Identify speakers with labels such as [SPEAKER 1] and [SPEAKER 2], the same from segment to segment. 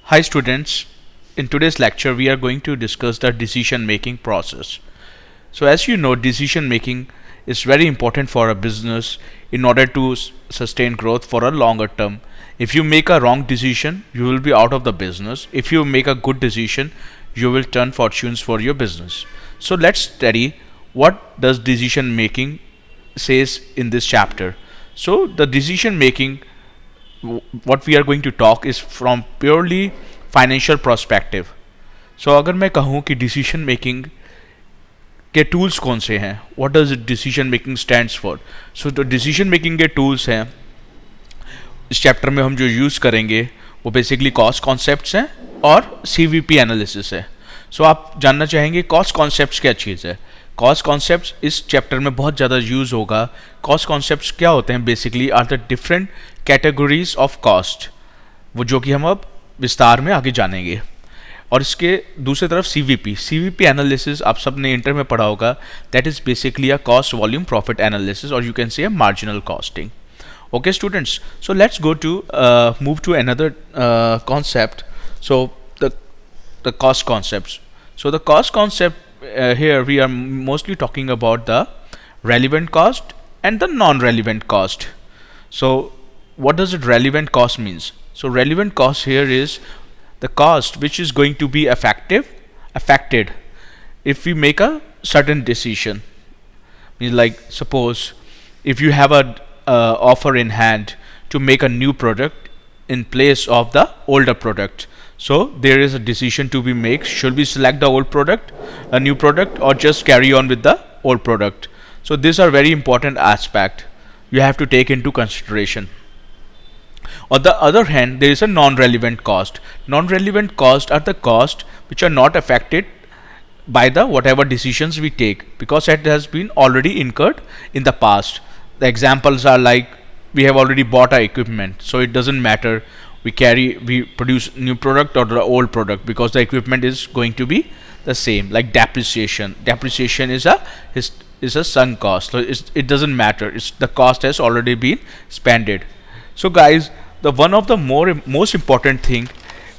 [SPEAKER 1] Hi students, in today's lecture we are going to discuss the decision making process. So as you know, decision making is very important for a business in order to sustain growth for a longer term. If you make a wrong decision, you will be out of the business. If you make a good decision, you will turn fortunes for your business. So let's study what does decision making says in this chapter. So the decision making what we are going to talk is from purely financial perspective. So अगर मैं कहूँ कि decision making के tools कौन से हैं, what does decision making stands for. So तो decision making के टूल्स हैं इस चैप्टर में हम जो यूज़ करेंगे वो बेसिकली कॉस्ट कॉन्सेप्ट्स हैं और सीवीपी एनालिसिस है. सो आप जानना चाहेंगे कॉस्ट कॉन्सेप्ट्स क्या चीज़ है. कॉस्ट कॉन्सेप्ट्स इस चैप्टर में बहुत ज़्यादा यूज़ होगा. कॉस्ट कॉन्सेप्ट्स क्या होते हैं basically are the different categories of cost, वो जो कि हम अब विस्तार में आगे जानेंगे. और इसके दूसरी तरफ सीवीपी एनालिसिस आप सब ने इंटर में पढ़ा होगा. That is basically a cost volume profit analysis और you can say marginal costing. Okay students, so let's go to move to another concept. So the cost concepts. So the cost concept, here we are mostly talking about the relevant cost and the non-relevant cost. So what does it relevant cost means? So relevant cost here is the cost which is going to be affected if we make a certain decision. Means like suppose if you have a offer in hand to make a new product in place of the older product. So there is a decision to be made. Should we select the old product, a new product, or just carry on with the old product? So these are very important aspect you have to take into consideration. On the other hand, there is a non-relevant cost. Non-relevant cost are the cost which are not affected by the whatever decisions we take because it has been already incurred in the past. The examples are like we have already bought our equipment, so it doesn't matter we produce new product or the old product because the equipment is going to be the same. Like depreciation is a sunk cost, so it doesn't matter, it's the cost has already been spended. So guys, the one of the most important thing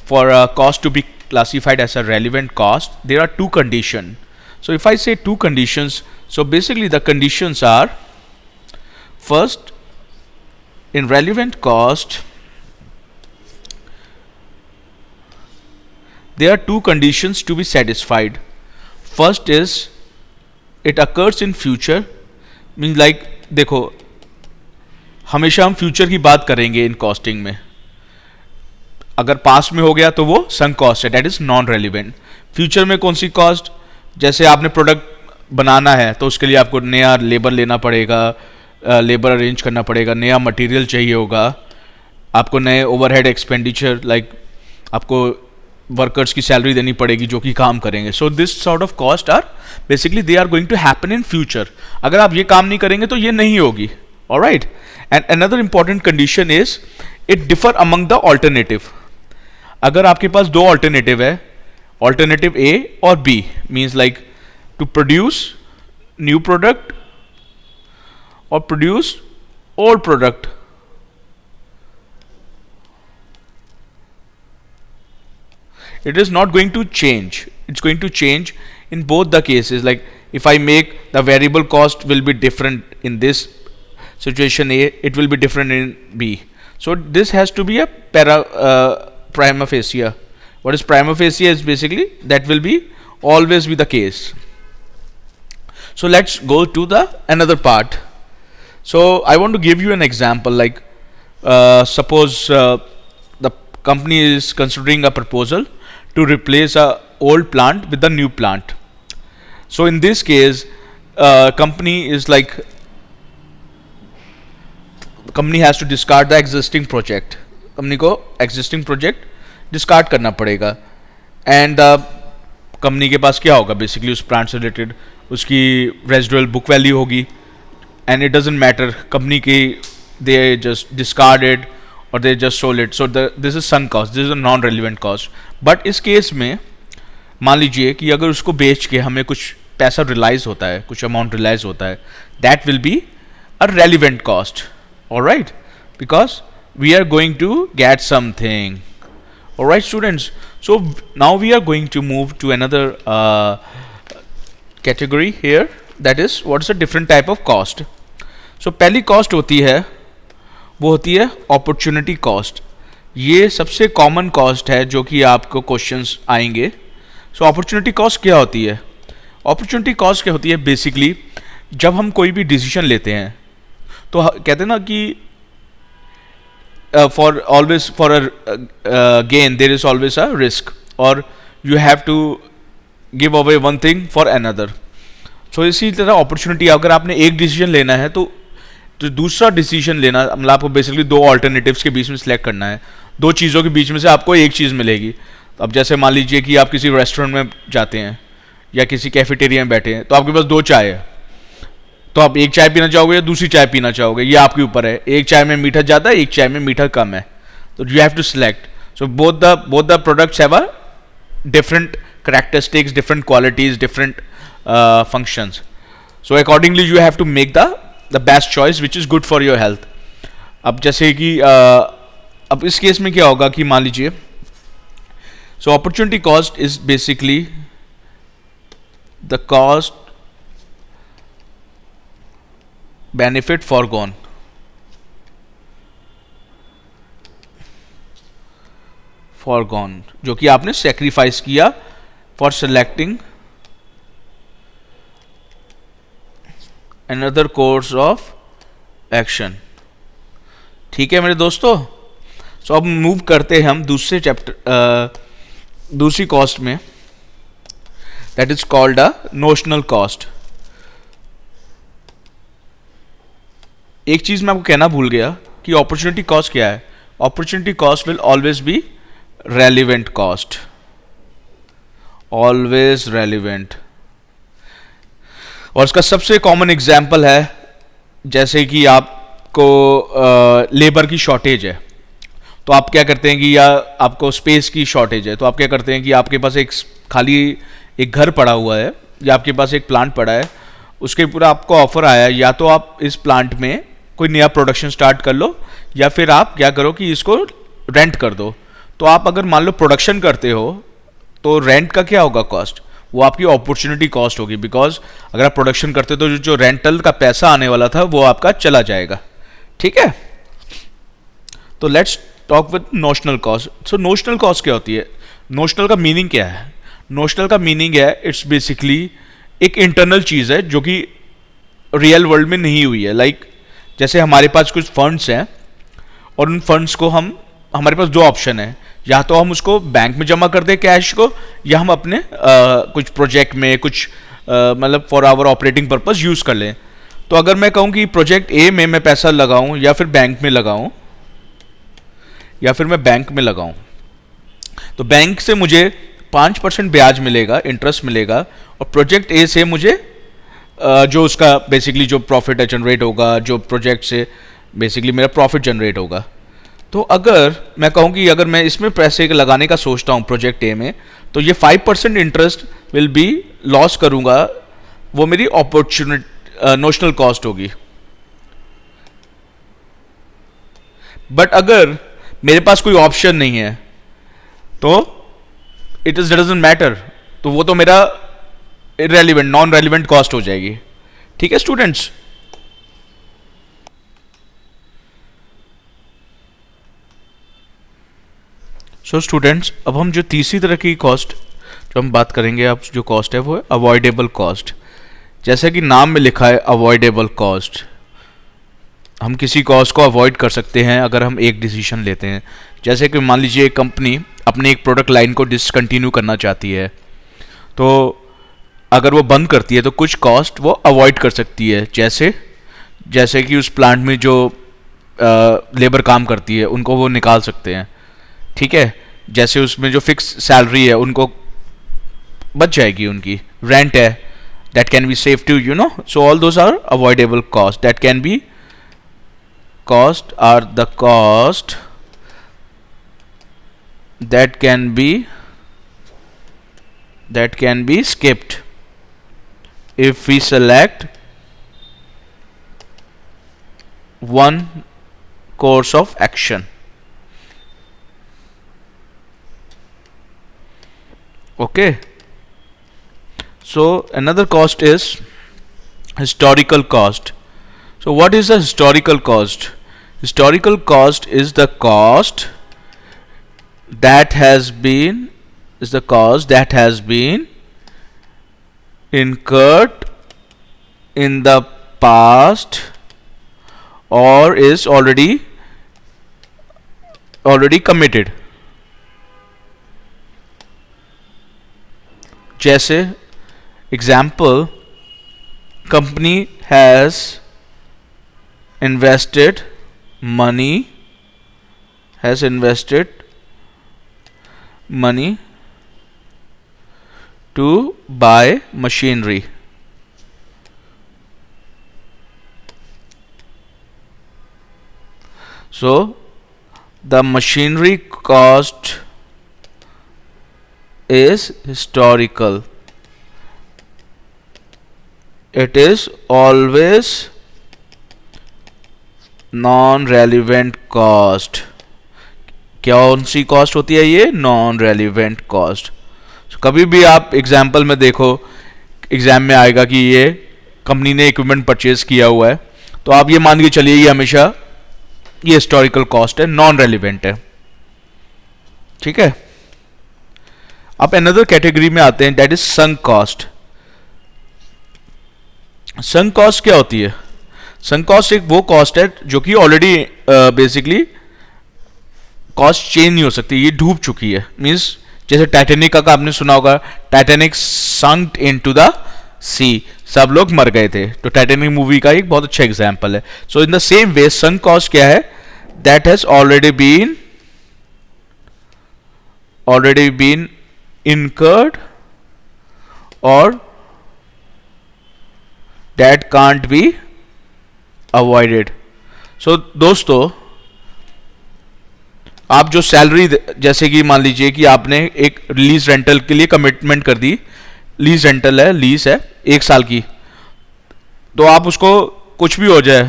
[SPEAKER 1] for a cost to be classified as a relevant cost, there are two conditions. So if I say two conditions, so basically the conditions are: first, in relevant cost, there are two conditions to be satisfied. First is it occurs in future. Means like देखो, हमेशा हम future की बात करेंगे in costing में. अगर past में हो गया तो वो संक कॉस्ट है, that is non relevant. Future में कौन सी कॉस्ट, जैसे आपने प्रोडक्ट बनाना है तो उसके लिए आपको नया लेबर लेना पड़ेगा, लेबर अरेंज करना पड़ेगा, नया मटेरियल चाहिए होगा, आपको नए ओवरहेड एक्सपेंडिचर लाइक आपको वर्कर्स की सैलरी देनी पड़ेगी जो कि काम करेंगे. So this sort of cost are basically they are going to happen in future. अगर आप ये काम नहीं करेंगे तो ये नहीं होगी. Alright. And another important condition is it differ among the alternative. अगर आपके पास दो ऑल्टरनेटिव है, ऑल्टरनेटिव ए और B, means like to produce new product or produce old product, it is not going to change. It's going to change in both the cases. Like if I make the variable cost will be different in this situation A, it will be different in B. So this has to be a prima facie. What is prima facie is basically that will be always be the case. So let's go to the another part. So I want to give you an example. Like suppose the company is considering a proposal to replace a old plant with a new plant. So in this case, company has to discard the existing project. Company को existing project discard करना पड़ेगा. And company के पास क्या होगा basically उस plant से related उसकी residual book value होगी. And it doesn't matter company की they just discarded or they just sold it. So this is sunk cost, this is a non-relevant cost. But इस case में मान लीजिए कि अगर उसको बेच के हमें कुछ पैसा रिलाइज होता है, कुछ अमाउंट रिलाइज होता है, that will be a relevant cost. Alright, because we are going to get something. All right, students. So now we are going to move to another category here. That is, what is a different type of cost. So पहली cost होती है, वो होती है opportunity cost. ये सबसे common cost है जो कि आपको questions आएंगे. So opportunity cost क्या होती है? Opportunity cost क्या होती है? Basically जब हम कोई भी decision लेते हैं तो कहते हैं ना कि for always for a gain there is always a risk, or you have to give away one thing for another. So इसी तरह अपॉर्चुनिटी, अगर आपने एक डिसीजन लेना है तो दूसरा डिसीजन लेना, मतलब आपको बेसिकली दो ऑल्टरनेटिव्स के बीच में सिलेक्ट करना है. दो चीज़ों के बीच में से आपको एक चीज़ मिलेगी. अब जैसे मान लीजिए कि आप किसी रेस्टोरेंट में जाते हैं या किसी कैफेटेरिया में बैठे हैं, तो आपके पास दो चाय है, तो आप एक चाय पीना चाहोगे या दूसरी चाय पीना चाहोगे, ये आपके ऊपर है. एक चाय में मीठा ज़्यादा है, एक चाय में मीठा कम है, तो you have to select. So both the products have a different characteristics, different qualities, different functions. So accordingly you have to make the best choice which is good for your health. अब जैसे कि अब इस case में क्या होगा कि मान लीजिए, so opportunity cost is basically the cost benefit foregone. Foregone जो कि आपने सेक्रीफाइस किया for selecting another course of action. ठीक है मेरे दोस्तों. सो अब मूव करते हैं हम दूसरे चैप्टर, दूसरी कॉस्ट में, that is called a notional cost. एक चीज मैं आपको कहना भूल गया कि अपॉर्चुनिटी कॉस्ट क्या है. Opportunity cost will always be relevant cost, always relevant. और इसका सबसे कॉमन एग्जाम्पल है, जैसे कि आपको लेबर की शॉर्टेज है, तो आप क्या करते हैं कि, या आपको स्पेस की शॉर्टेज है, तो आप क्या करते हैं कि आपके पास एक खाली एक घर पड़ा हुआ है या आपके पास एक प्लांट पड़ा है, उसके पूरा आपको ऑफर आया है, या तो आप इस प्लांट में कोई नया प्रोडक्शन स्टार्ट कर लो या फिर आप क्या करो कि इसको रेंट कर दो. तो आप अगर मान लो प्रोडक्शन करते हो तो रेंट का क्या होगा कॉस्ट, वो आपकी अपॉर्चुनिटी कॉस्ट होगी. बिकॉज अगर आप प्रोडक्शन करते हो तो जो रेंटल का पैसा आने वाला था वो आपका चला जाएगा. ठीक है. तो let's talk with notional cost. So notional cost क्या होती है? नोशनल का मीनिंग क्या है? नोशनल का मीनिंग है, इट्स बेसिकली एक इंटरनल चीज़ है जो कि रियल वर्ल्ड में नहीं हुई है. लाइक जैसे हमारे पास कुछ फंड्स हैं और उन फंड्स को हमारे पास दो ऑप्शन है, या तो हम उसको बैंक में जमा कर दें कैश को, या हम अपने कुछ प्रोजेक्ट में कुछ मतलब for our operating purpose use कर लें. तो अगर मैं कहूँ कि प्रोजेक्ट ए में मैं पैसा लगाऊं या फिर बैंक में लगाऊं, या फिर मैं बैंक में लगाऊं, तो बैंक से मुझे 5% ब्याज मिलेगा, इंटरेस्ट मिलेगा, और प्रोजेक्ट ए से मुझे जो उसका बेसिकली जो प्रॉफिट है जनरेट होगा, जो प्रोजेक्ट से बेसिकली मेरा प्रॉफिट जनरेट होगा. तो अगर मैं कहूँ कि अगर मैं इसमें पैसे लगाने का सोचता हूँ प्रोजेक्ट ए में, तो ये 5% इंटरेस्ट विल बी लॉस करूँगा, वो मेरी अपॉर्चुनिटी नोशनल कॉस्ट होगी. बट अगर मेरे पास कोई ऑप्शन नहीं है तो इट डजंट मैटर, तो वो तो मेरा इररेलेवेंट, नॉन रेलिवेंट कॉस्ट हो जाएगी. ठीक है स्टूडेंट्स. सो स्टूडेंट्स, अब हम जो तीसरी तरह की कॉस्ट जो हम बात करेंगे, अब जो कॉस्ट है वो है अवॉइडेबल कॉस्ट. जैसे कि नाम में लिखा है अवॉइडेबल कॉस्ट, हम किसी कॉस्ट को अवॉइड कर सकते हैं अगर हम एक डिसीजन लेते हैं. जैसे कि मान लीजिए एक कंपनी अपने एक प्रोडक्ट लाइन को डिसकंटिन्यू करना चाहती है, तो अगर वो बंद करती है तो कुछ कॉस्ट वो अवॉइड कर सकती है. जैसे कि उस प्लांट में जो लेबर काम करती है उनको वो निकाल सकते हैं. ठीक है. जैसे उसमें जो फिक्स सैलरी है उनको बच जाएगी, उनकी रेंट है, that can be save too so all those are avoidable cost. That can be cost are the cost that can be skipped if we select one course of action. Okay. So another cost is historical cost. So what is the historical cost? Historical cost is the cost that has been incurred in the past or is already committed. जैसे example, company has invested money to buy machinery. So the machinery cost is historical. It is always non relevant cost. कौन सी cost होती है ये? Non relevant cost. कभी भी आप example में देखो, एग्जाम में आएगा कि ये कंपनी ने इक्विपमेंट परचेज किया हुआ है, तो आप ये मान के चलिए ये हमेशा ये हिस्टोरिकल कॉस्ट है, नॉन रेलिवेंट है. ठीक है. अब अनदर कैटेगरी में आते हैं, that is sunk cost. Sunk cost क्या होती है? संक कॉस्ट एक वो कॉस्ट है जो कि ऑलरेडी बेसिकली कॉस्ट चेंज नहीं हो सकती, ये डूब चुकी है. मीन्स जैसे टाइटैनिक का आपने सुना होगा, टाइटैनिक संक इनटू द सी, सब लोग मर गए थे. तो टाइटैनिक मूवी का एक बहुत अच्छा एग्जांपल है. So in the same way sunk cost क्या है? That has already been incurred or that can't be avoided. So दोस्तों, आप जो सैलरी, जैसे कि मान लीजिए कि आपने एक लीज रेंटल के लिए कमिटमेंट कर दी, लीज रेंटल है, लीज है 1 साल की, तो आप उसको कुछ भी हो जाए,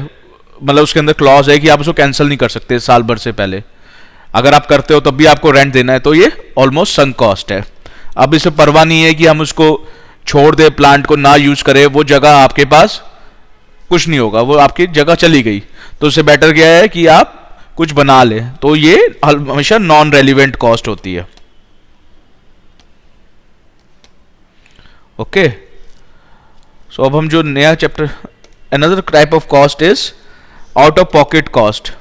[SPEAKER 1] मतलब उसके अंदर क्लॉज है कि आप उसको कैंसिल नहीं कर सकते साल भर से पहले. अगर आप करते हो तब भी आपको रेंट देना है, तो ये ऑलमोस्ट संक कॉस्ट है. अब इसे परवाह नहीं है कि हम उसको छोड़ दे, प्लांट को ना यूज करें, वो जगह आपके पास कुछ नहीं होगा, वो आपकी जगह चली गई, तो उससे बेटर क्या है कि आप कुछ बना लें. तो ये हमेशा नॉन रेलिवेंट कॉस्ट होती है. ओके. सो अब हम जो नया chapter, another type of cost is out of pocket cost.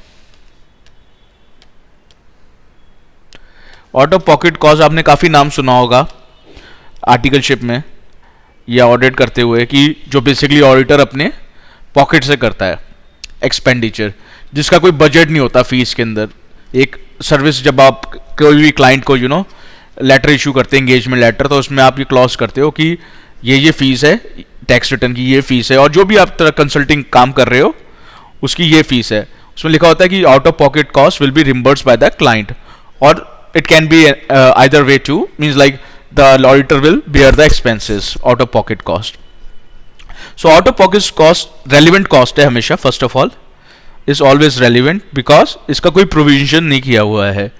[SPEAKER 1] Out of pocket cost आपने काफ़ी नाम सुना होगा आर्टिकलशिप में या ऑडिट करते हुए, कि जो बेसिकली ऑडिटर अपने पॉकेट से करता है एक्सपेंडिचर, जिसका कोई बजट नहीं होता फीस के अंदर. एक सर्विस, जब आप कोई भी क्लाइंट को लेटर इशू करते हैं, एंगेजमेंट लेटर, तो उसमें आप ये क्लॉज करते हो कि ये फीस है, टैक्स रिटर्न की ये फीस है, और जो भी आप तरह कंसल्टिंग काम कर रहे हो उसकी ये फीस है. उसमें लिखा होता है कि out of pocket cost will be reimbursed by the client, और it can be either way too, means like the auditor will bear the expenses out of pocket cost. So out of pocket cost relevant cost है हमेशा, first of all is always relevant because इसका कोई provision नहीं किया हुआ है.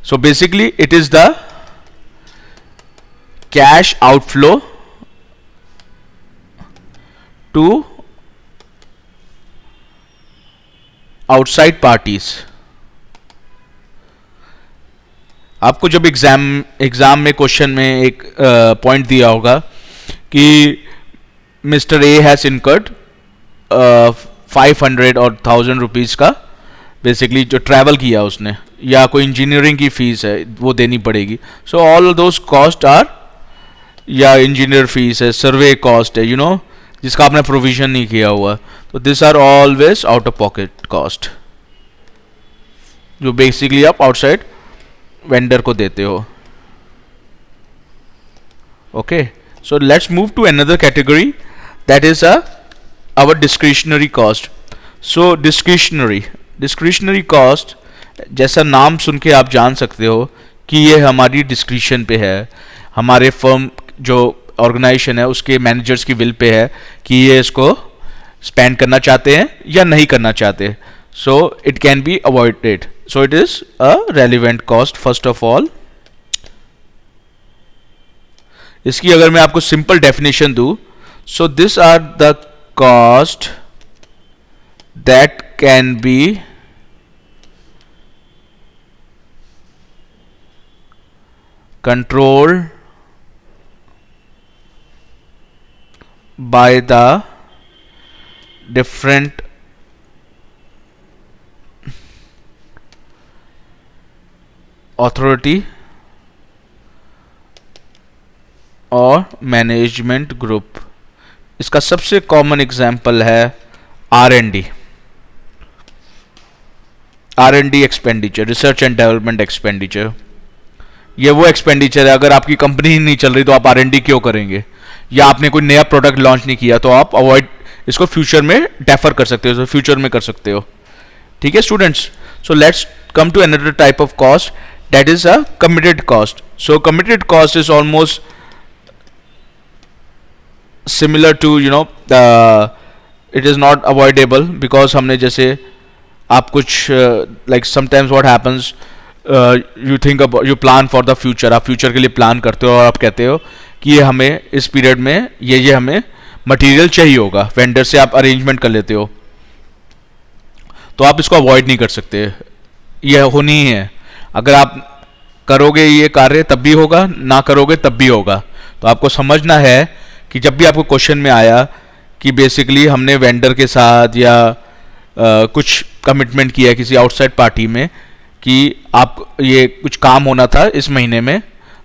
[SPEAKER 1] So basically it is the cash outflow to outside parties. आपको जब एग्जाम में क्वेश्चन में एक पॉइंट दिया होगा कि मिस्टर ए हैज इनकर्ड 500 और 1000 रुपीज़ का बेसिकली जो ट्रैवल किया उसने, या कोई इंजीनियरिंग की फीस है वो देनी पड़ेगी. So all those cost are, या इंजीनियर फीस है, सर्वे कॉस्ट है, जिसका आपने प्रोविजन नहीं किया हुआ, तो this are always out of pocket cost, जो बेसिकली आप आउटसाइड वेंडर को देते हो. Okay. So let's move to another category, that is our discretionary cost. So discretionary cost, जैसा नाम सुन के आप जान सकते हो कि ये हमारी डिस्क्रिशन पे है, हमारे फर्म जो ऑर्गेनाइजेशन है उसके मैनेजर्स की विल पे है कि ये इसको स्पेंड करना चाहते हैं या नहीं करना चाहते. So it can be avoided. So it is a relevant cost first of all. इसकी अगर मैं आपको सिंपल डेफिनेशन दूं, so this are the cost that can be controlled by the different authority और मैनेजमेंट ग्रुप। इसका सबसे common example है R&D expenditure, research and development expenditure. ये वो एक्सपेंडिचर है, अगर आपकी कंपनी ही नहीं चल रही तो आप R&D क्यों करेंगे, या आपने कोई नया प्रोडक्ट लॉन्च नहीं किया तो आप अवॉइड इसको फ्यूचर में डेफर कर सकते हो, फ्यूचर में कर सकते हो। ठीक है students, so let's come to another type of cost, that is a committed cost. So committed cost is almost similar to it is not avoidable, because हमने जैसे आप कुछ like sometimes what happens, you think you plan for the future, आप future के लिए plan करते हो और आप कहते हो कि ये हमें इस पीरियड में ये हमें मटेरियल चाहिए होगा, वेंडर से आप अरेंजमेंट कर लेते हो, तो आप इसको अवॉइड नहीं कर सकते, ये होनी ही है। अगर आप करोगे ये कार्य तब भी होगा, ना करोगे तब भी होगा। तो आपको समझना है कि जब भी आपको क्वेश्चन में आया कि बेसिकली हमने वेंडर के साथ या कुछ कमिटमेंट किया है किसी आउटसाइड पार्टी में कि आप ये कुछ काम होना था इस महीने में,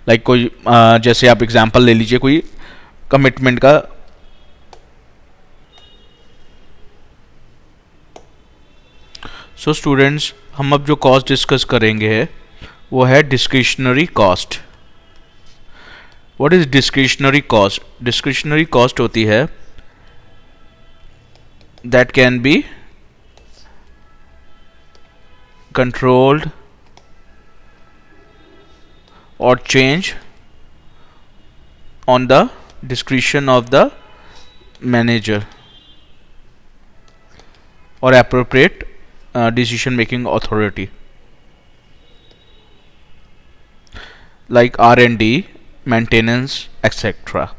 [SPEAKER 1] लाइक कोई जैसे आप एग्जांपल ले लीजिए कोई कमिटमेंट का, सो स्टूडेंट्स हम अब जो कॉस्ट डिस्कस करेंगे है वो है discretionary cost. What is discretionary cost? Discretionary cost होती है that can B controlled or change on the discretion of the manager or appropriate decision making authority, like R&D, maintenance, etc.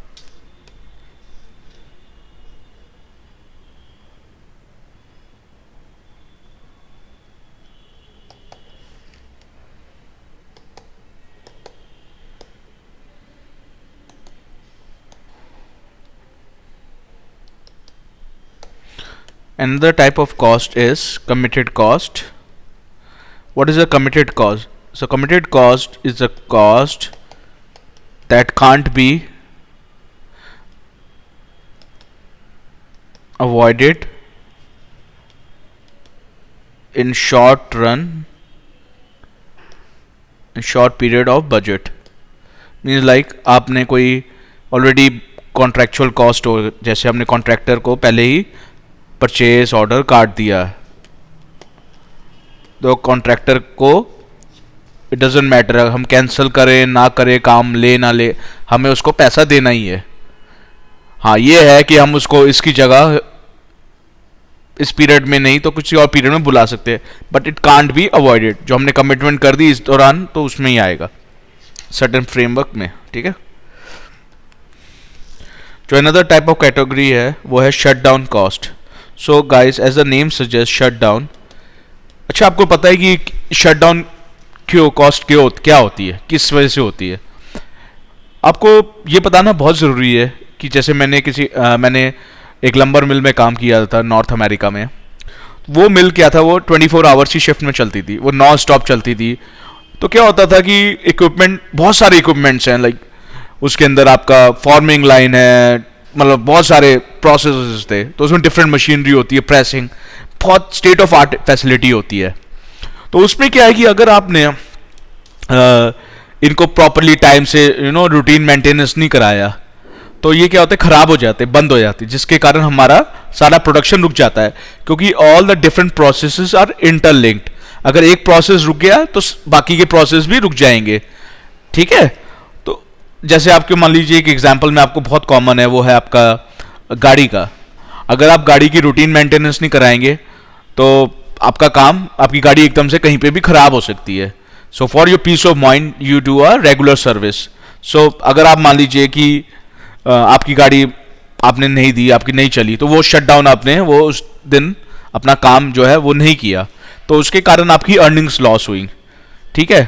[SPEAKER 1] Another type of cost is committed cost. What is a committed cost? So committed cost is a cost that can't be avoided in short run, in short period of budget. Means like आपने कोई already contractual cost हो, जैसे हमने contractor को पहले ही purchase order काट दिया, तो कॉन्ट्रैक्टर को इट डजेंट मैटर हम कैंसिल करें ना करें, काम ले ना ले, हमें उसको पैसा देना ही है। हाँ ये है कि हम उसको इसकी जगह इस पीरियड में नहीं तो किसी और पीरियड में बुला सकते हैं, but it can't be avoided. जो हमने कमिटमेंट कर दी इस दौरान तो उसमें ही आएगा सर्टेन फ्रेमवर्क में। ठीक है, जो अनदर टाइप ऑफ कैटेगरी है वो है shut down cost. So guys as the name suggest shut down. अच्छा आपको पता है कि शट डाउन क्यों कॉस्ट क्या होती है, किस वजह से होती है? आपको ये बताना बहुत ज़रूरी है कि जैसे मैंने एक लंबर मिल में काम किया था नॉर्थ अमेरिका में। वो मिल क्या था, वो 24 आवर्स की शिफ्ट में चलती थी, वो नॉन स्टॉप चलती थी। तो क्या होता था कि इक्विपमेंट, बहुत सारे इक्विपमेंट्स हैं, लाइक उसके अंदर आपका फॉर्मिंग लाइन है, मतलब बहुत सारे प्रोसेसेस थे, तो उसमें डिफरेंट मशीनरी होती है, प्रेसिंग, बहुत स्टेट ऑफ आर्ट फैसिलिटी होती है। तो उसमें क्या है कि अगर आपने इनको प्रॉपरली टाइम से रूटीन मेंटेनेंस नहीं कराया तो ये क्या होता है, खराब हो जाते, बंद हो जाते, जिसके कारण हमारा सारा प्रोडक्शन रुक जाता है, क्योंकि all the different processes are interlinked. अगर एक प्रोसेस रुक गया तो बाकी के प्रोसेस भी रुक जाएंगे। ठीक है, तो जैसे आपके मान लीजिए एक एग्जांपल में आपको बहुत कॉमन है, वो है आपका गाड़ी का। अगर आप गाड़ी की रूटीन मेंटेनेंस नहीं कराएंगे तो आपका काम, आपकी गाड़ी एकदम से कहीं पे भी खराब हो सकती है। So for your peace of mind you do a regular service. अगर आप मान लीजिए कि आपकी गाड़ी आपने नहीं दी, आपकी नहीं चली, तो वो शट डाउन आपने वो उस दिन अपना काम जो है वो नहीं किया, तो उसके कारण आपकी अर्निंग्स लॉस हुई, ठीक है,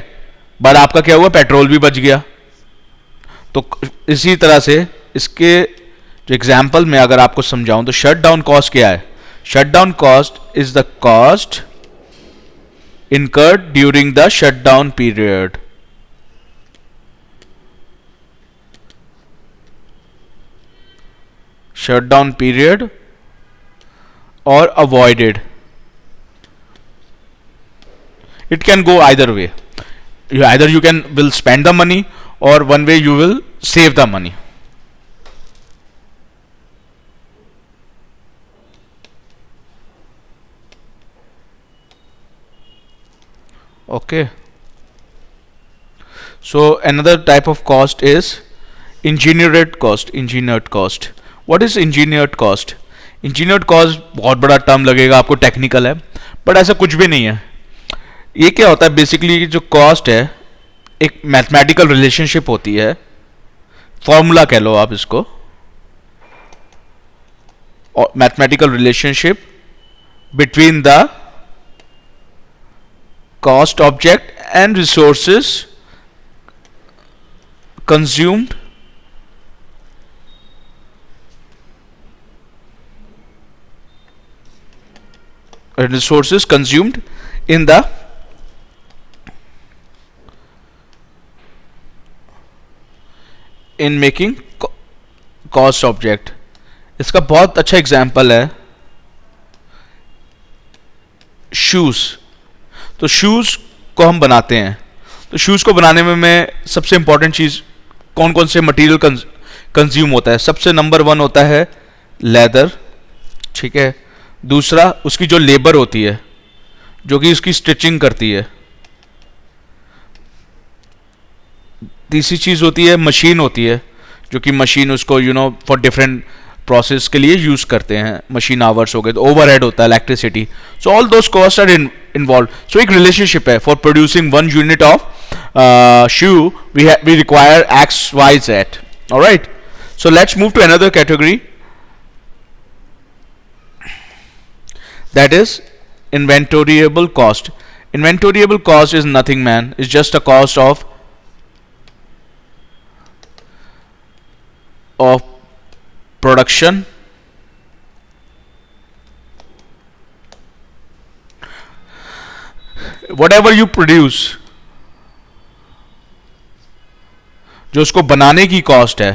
[SPEAKER 1] बट आपका क्या हुआ, पेट्रोल भी बच गया। तो इसी तरह से इसके जो एग्जाम्पल में अगर आपको समझाऊं तो शट डाउन कॉस्ट क्या है? Shut down cost is the cost incurred during the shutdown period. Shutdown period or avoided. It can go either way. Either you will spend the money, or one way you will save the money. Okay. So another type of cost is engineered cost. Engineered cost. What is engineered cost? Engineered cost बहुत बड़ा term लगेगा आपको, technical है, but ऐसा कुछ भी नहीं है। ये क्या होता है बेसिकली, जो कॉस्ट है एक मैथमेटिकल रिलेशनशिप होती है, फॉर्मूला कह लो आप इसको, और mathematical relationship between the cost object and resources consumed in the in making cost object. इसका बहुत अच्छा एग्जाम्पल है शूज। तो शूज को हम बनाते हैं, तो शूज को बनाने में मैं सबसे इंपॉर्टेंट चीज कौन कौन से मटेरियल कंज्यूम होता है? सबसे नंबर 1 होता है लेदर, ठीक है। दूसरा उसकी जो लेबर होती है जो कि उसकी स्टिचिंग करती है। तीसरी चीज होती है मशीन होती है, जो कि मशीन उसको फॉर डिफरेंट प्रोसेस के लिए यूज करते हैं, मशीन आवर्स हो गए, तो ओवरहेड होता है electricity. So all those cost are involve. So एक रिलेशनशिप है, for producing 1 unit of shoe we require X Y Z. All right, so let's move to another category, that is inventoriable cost. Inventoriable cost is nothing, man, it's just a cost of production whatever you produce, जो उसको बनाने की cost है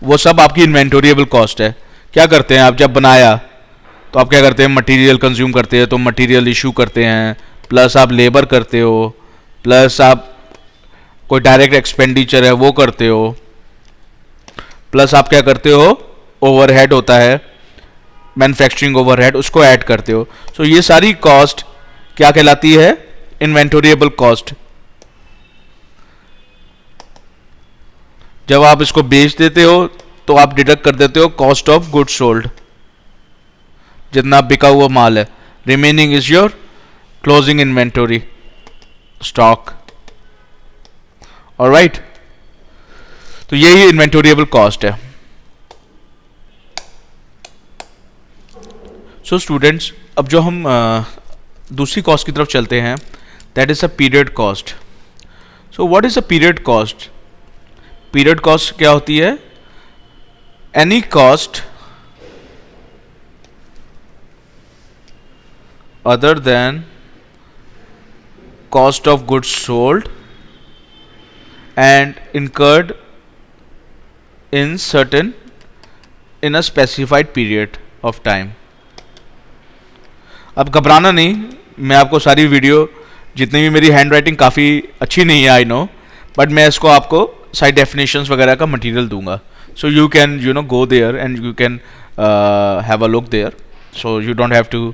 [SPEAKER 1] वो सब आपकी इन्वेंटोरिएबल cost है। क्या करते हैं आप जब बनाया तो आप क्या करते हैं, मटेरियल कंज्यूम करते हैं, तो मटेरियल इशू करते हैं, प्लस आप लेबर करते हो, प्लस आप कोई डायरेक्ट एक्सपेंडिचर है वो करते हो, प्लस आप क्या करते हो, ओवरहेड होता है मैन्युफैक्चरिंग ओवरहेड, उसको ऐड करते हो। सो ये सारी कॉस्ट क्या कहलाती है, इन्वेंटोरिएबल कॉस्ट। जब आप इसको बेच देते हो तो आप डिडक्ट कर देते हो कॉस्ट ऑफ गुड्स सोल्ड, जितना बिका हुआ माल है। Remaining is your closing inventory stock. Alright, तो यही इन्वेंटोरिएबल कॉस्ट है। सो स्टूडेंट्स, अब जो हम दूसरी कॉस्ट की तरफ चलते हैं, that is a period cost. So what is a period cost? Period cost क्या होती है? Any cost other than cost of goods sold and incurred in a specified period of time. अब घबराना नहीं, मैं आपको सारी वीडियो, जितनी भी मेरी हैंड राइटिंग काफ़ी अच्छी नहीं है आई नो, बट मैं इसको आपको साइड डेफिनेशंस वगैरह का मटेरियल दूंगा, so you can go there and you can have a look there, so you don't have to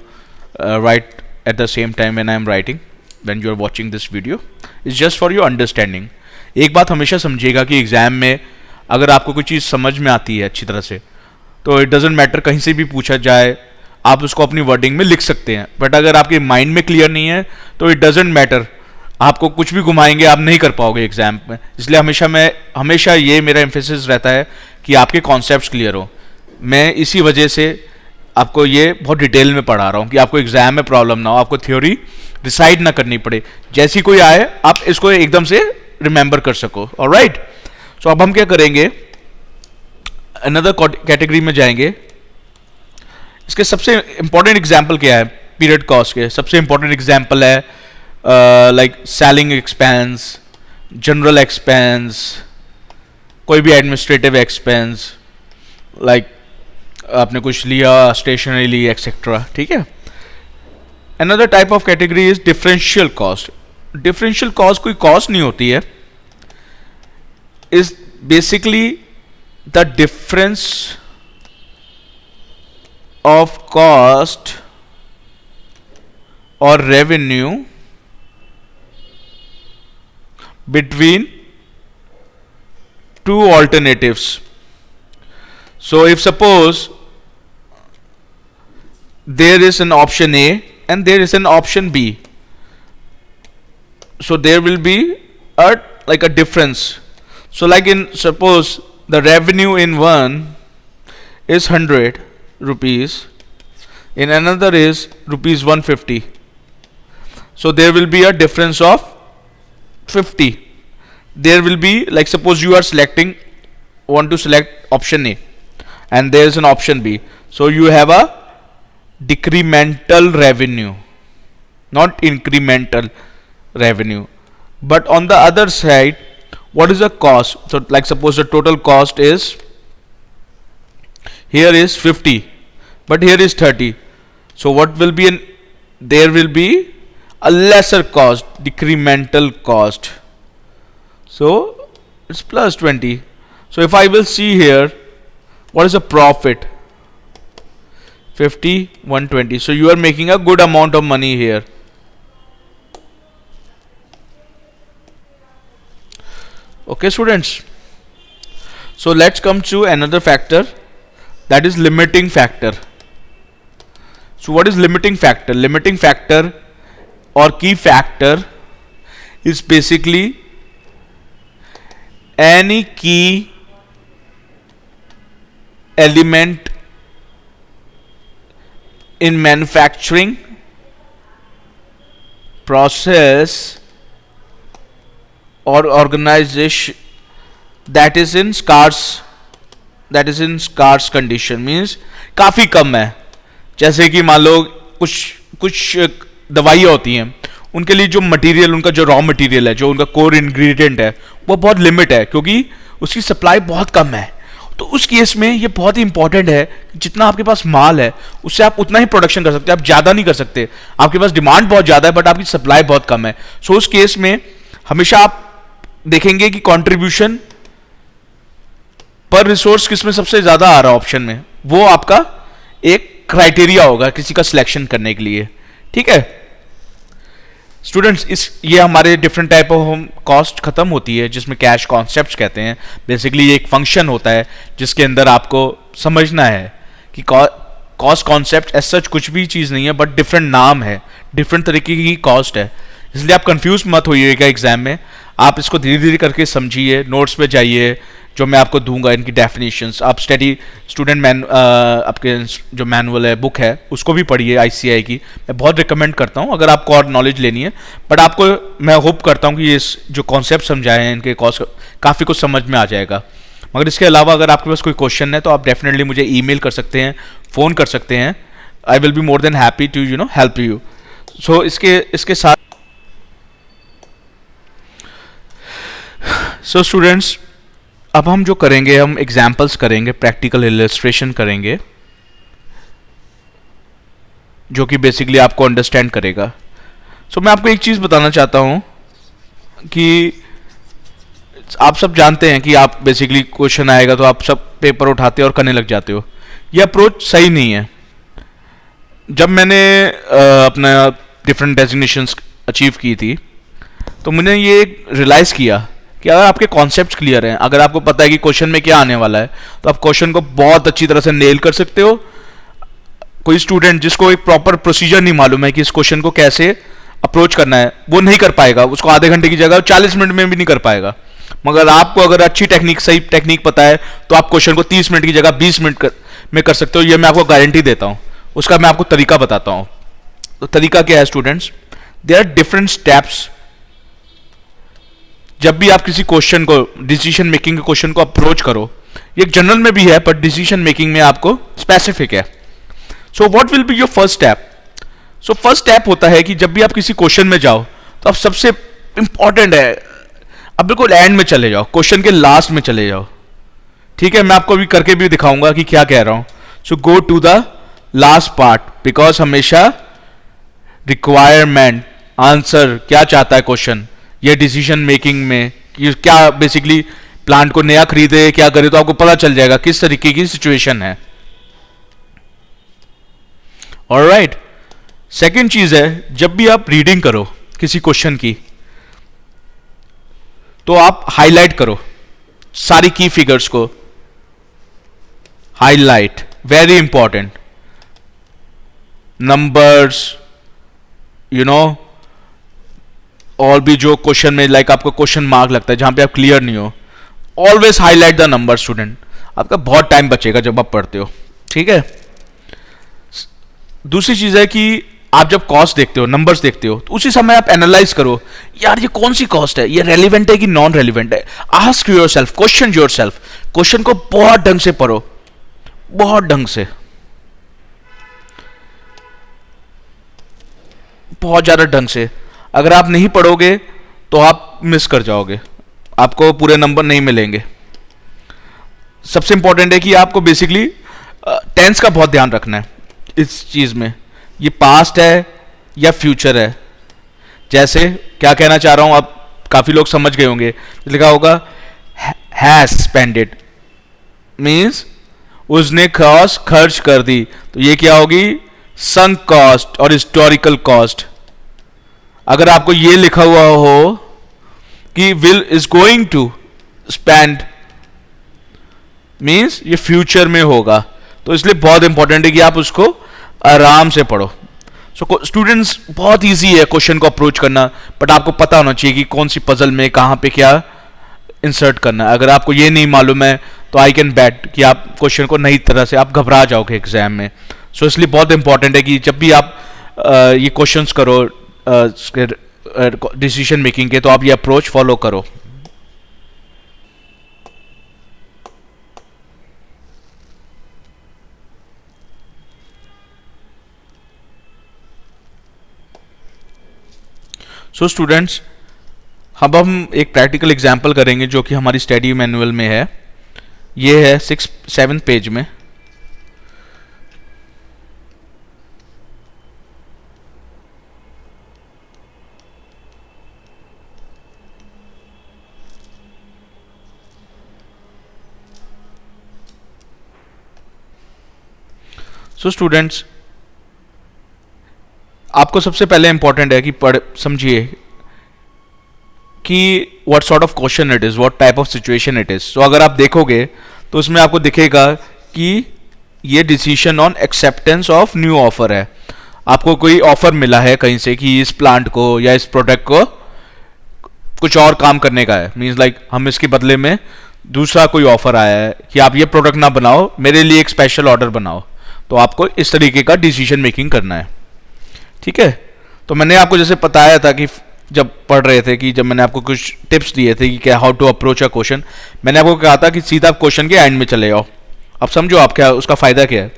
[SPEAKER 1] write at the same time when I am writing, when you are watching this video, it's just for your understanding. एक बात हमेशा समझिएगा कि exam में अगर आपको कोई चीज़ समझ में आती है अच्छी तरह से, तो इट डजेंट मैटर, कहीं से भी पूछा जाए आप उसको अपनी वर्डिंग में लिख सकते हैं, बट अगर आपके माइंड में क्लियर नहीं है तो इट डजेंट मैटर, आपको कुछ भी घुमाएंगे आप नहीं कर पाओगे एग्जाम में। इसलिए हमेशा ये मेरा एम्फेसिस रहता है कि आपके कॉन्सेप्ट्स क्लियर हो। मैं इसी वजह से आपको ये बहुत डिटेल में पढ़ा रहा हूँ कि आपको एग्जाम में प्रॉब्लम ना हो, आपको थ्योरी डिसाइड ना करनी पड़े, जैसी कोई आए आप इसको एकदम से रिमेंबर कर सको। ऑलराइट, सो अब हम क्या करेंगे, अनदर कैटेगरी में जाएंगे। इसके सबसे इंपॉर्टेंट एग्जाम्पल क्या है पीरियड कॉस्ट के? सबसे इंपॉर्टेंट एग्जाम्पल है like selling expense, general expense, कोई भी एडमिनिस्ट्रेटिव एक्सपेंस, लाइक आपने कुछ लिया, स्टेशनरी ली, एक्सेट्रा। ठीक है। Another type of category is differential cost. Differential cost कोई कॉस्ट नहीं होती है, is basically the difference of cost or revenue between two alternatives. So if suppose there is an option A and there is an option B, so there will be a difference. So like in suppose the revenue in one is 100 rupees, in another is rupees 150. So there will be a difference of 50. There will be, like suppose you are want to select option A and there is an option B. So you have a decremental revenue, not incremental revenue. But on the other side, what is the cost? So like suppose the total cost is, here is 50, but here is 30. So what will be there will be a lesser cost, decremental cost. So it's plus 20. So if I will see here, what is the profit? 50, 120. So you are making a good amount of money here. Okay, students. So let's come to another factor, that is limiting factor. So what is limiting factor? Limiting factor or key factor is basically any key element in manufacturing process or organization that is in scarce condition, means काफी कम है। जैसे कि मान लो कुछ दवाइयाँ होती हैं, उनके लिए जो मटेरियल, उनका जो रॉ मटेरियल है, जो उनका कोर इंग्रेडिएंट है, वो बहुत लिमिट है क्योंकि उसकी सप्लाई बहुत कम है। तो उस केस में ये बहुत ही इंपॉर्टेंट है, जितना आपके पास माल है उससे आप उतना ही प्रोडक्शन कर सकते हैं, आप ज़्यादा नहीं कर सकते। आपके पास डिमांड बहुत ज़्यादा है बट आपकी सप्लाई बहुत कम है। सो उस केस में हमेशा आप देखेंगे कि कंट्रीब्यूशन पर रिसोर्स किसमें सबसे ज़्यादा आ रहा है ऑप्शन में, वो आपका एक क्राइटेरिया होगा किसी का सिलेक्शन करने के लिए। ठीक है स्टूडेंट्स, ये हमारे डिफरेंट टाइप ऑफ कॉस्ट खत्म होती है, जिसमें कैश कॉन्सेप्ट्स कहते हैं। बेसिकली ये एक फंक्शन होता है जिसके अंदर आपको समझना है कि कॉस्ट कॉन्सेप्ट एज सच कुछ भी चीज़ नहीं है, बट डिफरेंट नाम है, डिफरेंट तरीके की कॉस्ट है। इसलिए आप कंफ्यूज मत होइएगा एग्जाम में, आप इसको धीरे धीरे करके समझिए, नोट्स पे जाइए, जो मैं आपको दूंगा इनकी डेफिनेशंस। आप स्टूडेंट आपके जो मैनुअल है, बुक है, उसको भी पढ़िए ICAI की, मैं बहुत रिकमेंड करता हूँ अगर आपको और नॉलेज लेनी है। बट आपको मैं होप करता हूँ कि ये जो कॉन्सेप्ट समझाए हैं इनके काफ़ी कुछ समझ में आ जाएगा। मगर इसके अलावा अगर आपके पास कोई क्वेश्चन है तो आप डेफिनेटली मुझे ईमेल कर सकते हैं, फ़ोन कर सकते हैं। I will be more than happy to help you. So इसके साथ स्टूडेंट्स, अब हम जो करेंगे, हम एग्जाम्पल्स करेंगे, प्रैक्टिकल इलस्ट्रेशन करेंगे, जो कि बेसिकली आपको अंडरस्टैंड करेगा। सो मैं आपको एक चीज़ बताना चाहता हूँ कि आप सब जानते हैं कि आप बेसिकली क्वेश्चन आएगा तो आप सब पेपर उठाते हो और करने लग जाते हो। ये अप्रोच सही नहीं है। जब मैंने अपना डिफरेंट डेजिग्नेशंस अचीव की थी तो मैंने ये रियलाइज़ किया कि अगर आपके कॉन्सेप्ट्स क्लियर हैं, अगर आपको पता है कि क्वेश्चन में क्या आने वाला है, तो आप क्वेश्चन को बहुत अच्छी तरह से नेल कर सकते हो। कोई स्टूडेंट जिसको एक प्रॉपर प्रोसीजर नहीं मालूम है कि इस क्वेश्चन को कैसे अप्रोच करना है वो नहीं कर पाएगा, उसको आधे घंटे की जगह 40 मिनट में भी नहीं कर पाएगा। मगर आपको अगर अच्छी टेक्निक, सही टेक्निक पता है तो आप क्वेश्चन को 30 मिनट की जगह 20 मिनट में कर सकते हो। ये मैं आपको गारंटी देता हूं। उसका मैं आपको तरीका बताता हूं। तो तरीका क्या है students, there are different steps. जब भी आप किसी क्वेश्चन को, डिसीजन मेकिंग के क्वेश्चन को अप्रोच करो, ये जनरल में भी है पर डिसीजन मेकिंग में आपको स्पेसिफिक है। So what will be your first step? So first step होता है कि जब भी आप किसी क्वेश्चन में जाओ तो आप सबसे इंपॉर्टेंट है, अब बिल्कुल एंड में चले जाओ, क्वेश्चन के लास्ट में चले जाओ। ठीक है, मैं आपको अभी करके भी दिखाऊंगा कि क्या कह रहा हूं। So go to the last part, because हमेशा रिक्वायरमेंट, आंसर क्या चाहता है क्वेश्चन, ये डिसीजन मेकिंग में ये क्या बेसिकली प्लांट को नया खरीदे क्या करे, तो आपको पता चल जाएगा किस तरीके की सिचुएशन है। ऑलराइट, सेकंड चीज है, जब भी आप रीडिंग करो किसी क्वेश्चन की तो आप हाईलाइट करो सारी की फिगर्स को, highlight, very important. Numbers, you know, और भी जो क्वेश्चन में लाइक आपको क्वेश्चन मार्क लगता है जहां पे आप क्लियर नहीं हो, always highlight the number student. आपका बहुत टाइम बचेगा जब आप पढ़ते हो। ठीक है, दूसरी चीज है कि आप जब कॉस्ट देखते हो, नंबर्स देखते हो, तो उसी समय आप एनालाइज करो, यार ये कौन सी कॉस्ट है, ये रेलिवेंट है कि नॉन रेलिवेंट है। Ask yourself, question yourself, question को बहुत ढंग से पढ़ो, बहुत ढंग से, बहुत ज्यादा ढंग से। अगर आप नहीं पढ़ोगे तो आप मिस कर जाओगे, आपको पूरे नंबर नहीं मिलेंगे। सबसे इंपॉर्टेंट है कि आपको बेसिकली टेंस का बहुत ध्यान रखना है इस चीज में, ये पास्ट है या फ्यूचर है। जैसे क्या कहना चाह रहा हूं, आप काफी लोग समझ गए होंगे, लिखा होगा हैज स्पेंडेड, मींस उसने कॉस्ट खर्च कर दी, तो ये क्या होगी, संक कॉस्ट और हिस्टोरिकल कॉस्ट। अगर आपको ये लिखा हुआ हो कि will is going to spend, means ये फ्यूचर में होगा, तो इसलिए बहुत इंपॉर्टेंट है कि आप उसको आराम से पढ़ो। सो स्टूडेंट्स, बहुत इजी है क्वेश्चन को अप्रोच करना, बट आपको पता होना चाहिए कि कौन सी पजल में कहां पे क्या इंसर्ट करना है। अगर आपको ये नहीं मालूम है तो आई कैन बेट कि आप क्वेश्चन को नई तरह से आप घबरा जाओगे एग्जाम में। सो इसलिए बहुत इंपॉर्टेंट है कि जब भी आप ये क्वेश्चंस करो डिसीजन मेकिंग के, तो आप ये अप्रोच फॉलो करो। सो स्टूडेंट्स, अब हम एक प्रैक्टिकल एग्जाम्पल करेंगे जो कि हमारी स्टडी मैनुअल में है। ये है 7th पेज में। सो स्टूडेंट्स, आपको सबसे पहले इंपॉर्टेंट है कि पढ़ समझिए कि what sort of question it is, what type of situation it is. So अगर आप देखोगे तो उसमें आपको दिखेगा कि ये decision on acceptance of new offer है। आपको कोई ऑफर मिला है कहीं से कि इस प्लांट को या इस प्रोडक्ट को कुछ और काम करने का है, मीन्स लाइक हम इसके बदले में दूसरा कोई ऑफर आया है कि आप ये प्रोडक्ट ना बनाओ, मेरे लिए एक स्पेशल ऑर्डर बनाओ। तो आपको इस तरीके का डिसीजन मेकिंग करना है। ठीक है, तो मैंने आपको जैसे बताया था कि जब पढ़ रहे थे कि जब मैंने आपको कुछ टिप्स दिए थे कि क्या how to approach a question, मैंने आपको कहा था कि सीधा आप क्वेश्चन के एंड में चले जाओ। अब समझो आप क्या उसका फायदा क्या है।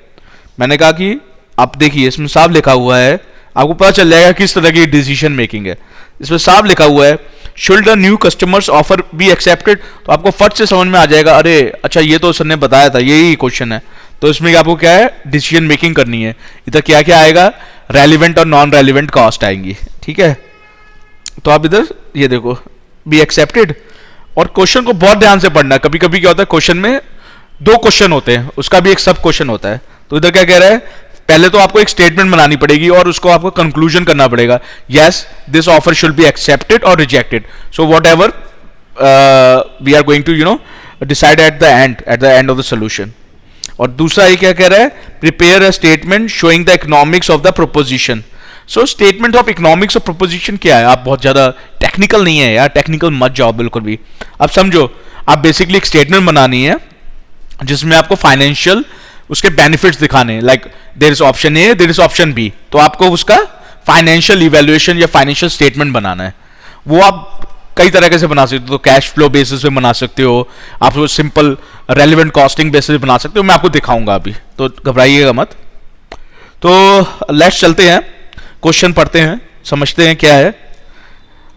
[SPEAKER 1] मैंने कहा कि आप देखिए इसमें साफ लिखा हुआ है, आपको पता चल जाएगा किस तरह की डिसीजन मेकिंग है। इसमें साफ लिखा हुआ है should the new customers offer be accepted, तो आपको फट से समझ में आ जाएगा, अरे अच्छा ये तो सर ने बताया था, यही क्वेश्चन है। तो इसमें आपको क्या है, डिसीजन मेकिंग करनी है। इधर क्या क्या आएगा, रेलिवेंट और नॉन रेलिवेंट कॉस्ट आएंगी। ठीक है, तो आप इधर ये देखो बी एक्सेप्टेड, और क्वेश्चन को बहुत ध्यान से पढ़ना। कभी कभी क्या होता है, क्वेश्चन में 2 क्वेश्चन होते हैं, उसका भी एक सब क्वेश्चन होता है। तो इधर क्या कह रहा है, पहले तो आपको एक स्टेटमेंट बनानी पड़ेगी और उसको आपको कंक्लूजन करना पड़ेगा, yes this offer should be accepted और rejected. So whatever we are going to decide at the end of the solution. और दूसरा ये क्या कह रहा है, prepare a statement showing the economics of the proposition. So statement of economics और proposition क्या है? आप बहुत ज़्यादा टेक्निकल नहीं है यार, टेक्निकल मत जाओ बिल्कुल भी। अब समझो, आप बेसिकली एक स्टेटमेंट बनानी है जिसमें आपको फाइनेंशियल उसके बेनिफिट्स दिखाने हैं, like there is option A, there is option B, तो आपको उसका फाइनेंशियल इवेल्युएशन या फाइनेंशियल स्टेटमेंट बनाना है। वो आप कई तरीके से बना सकते हो, तो कैश फ्लो बेसिस पे बना सकते हो, आप सिंपल रेलिवेंट कॉस्टिंग बेसिस पे बना सकते हो, मैं आपको दिखाऊंगा अभी, तो घबराइएगा मत। तो लेट्स चलते हैं, क्वेश्चन पढ़ते हैं, समझते हैं क्या है।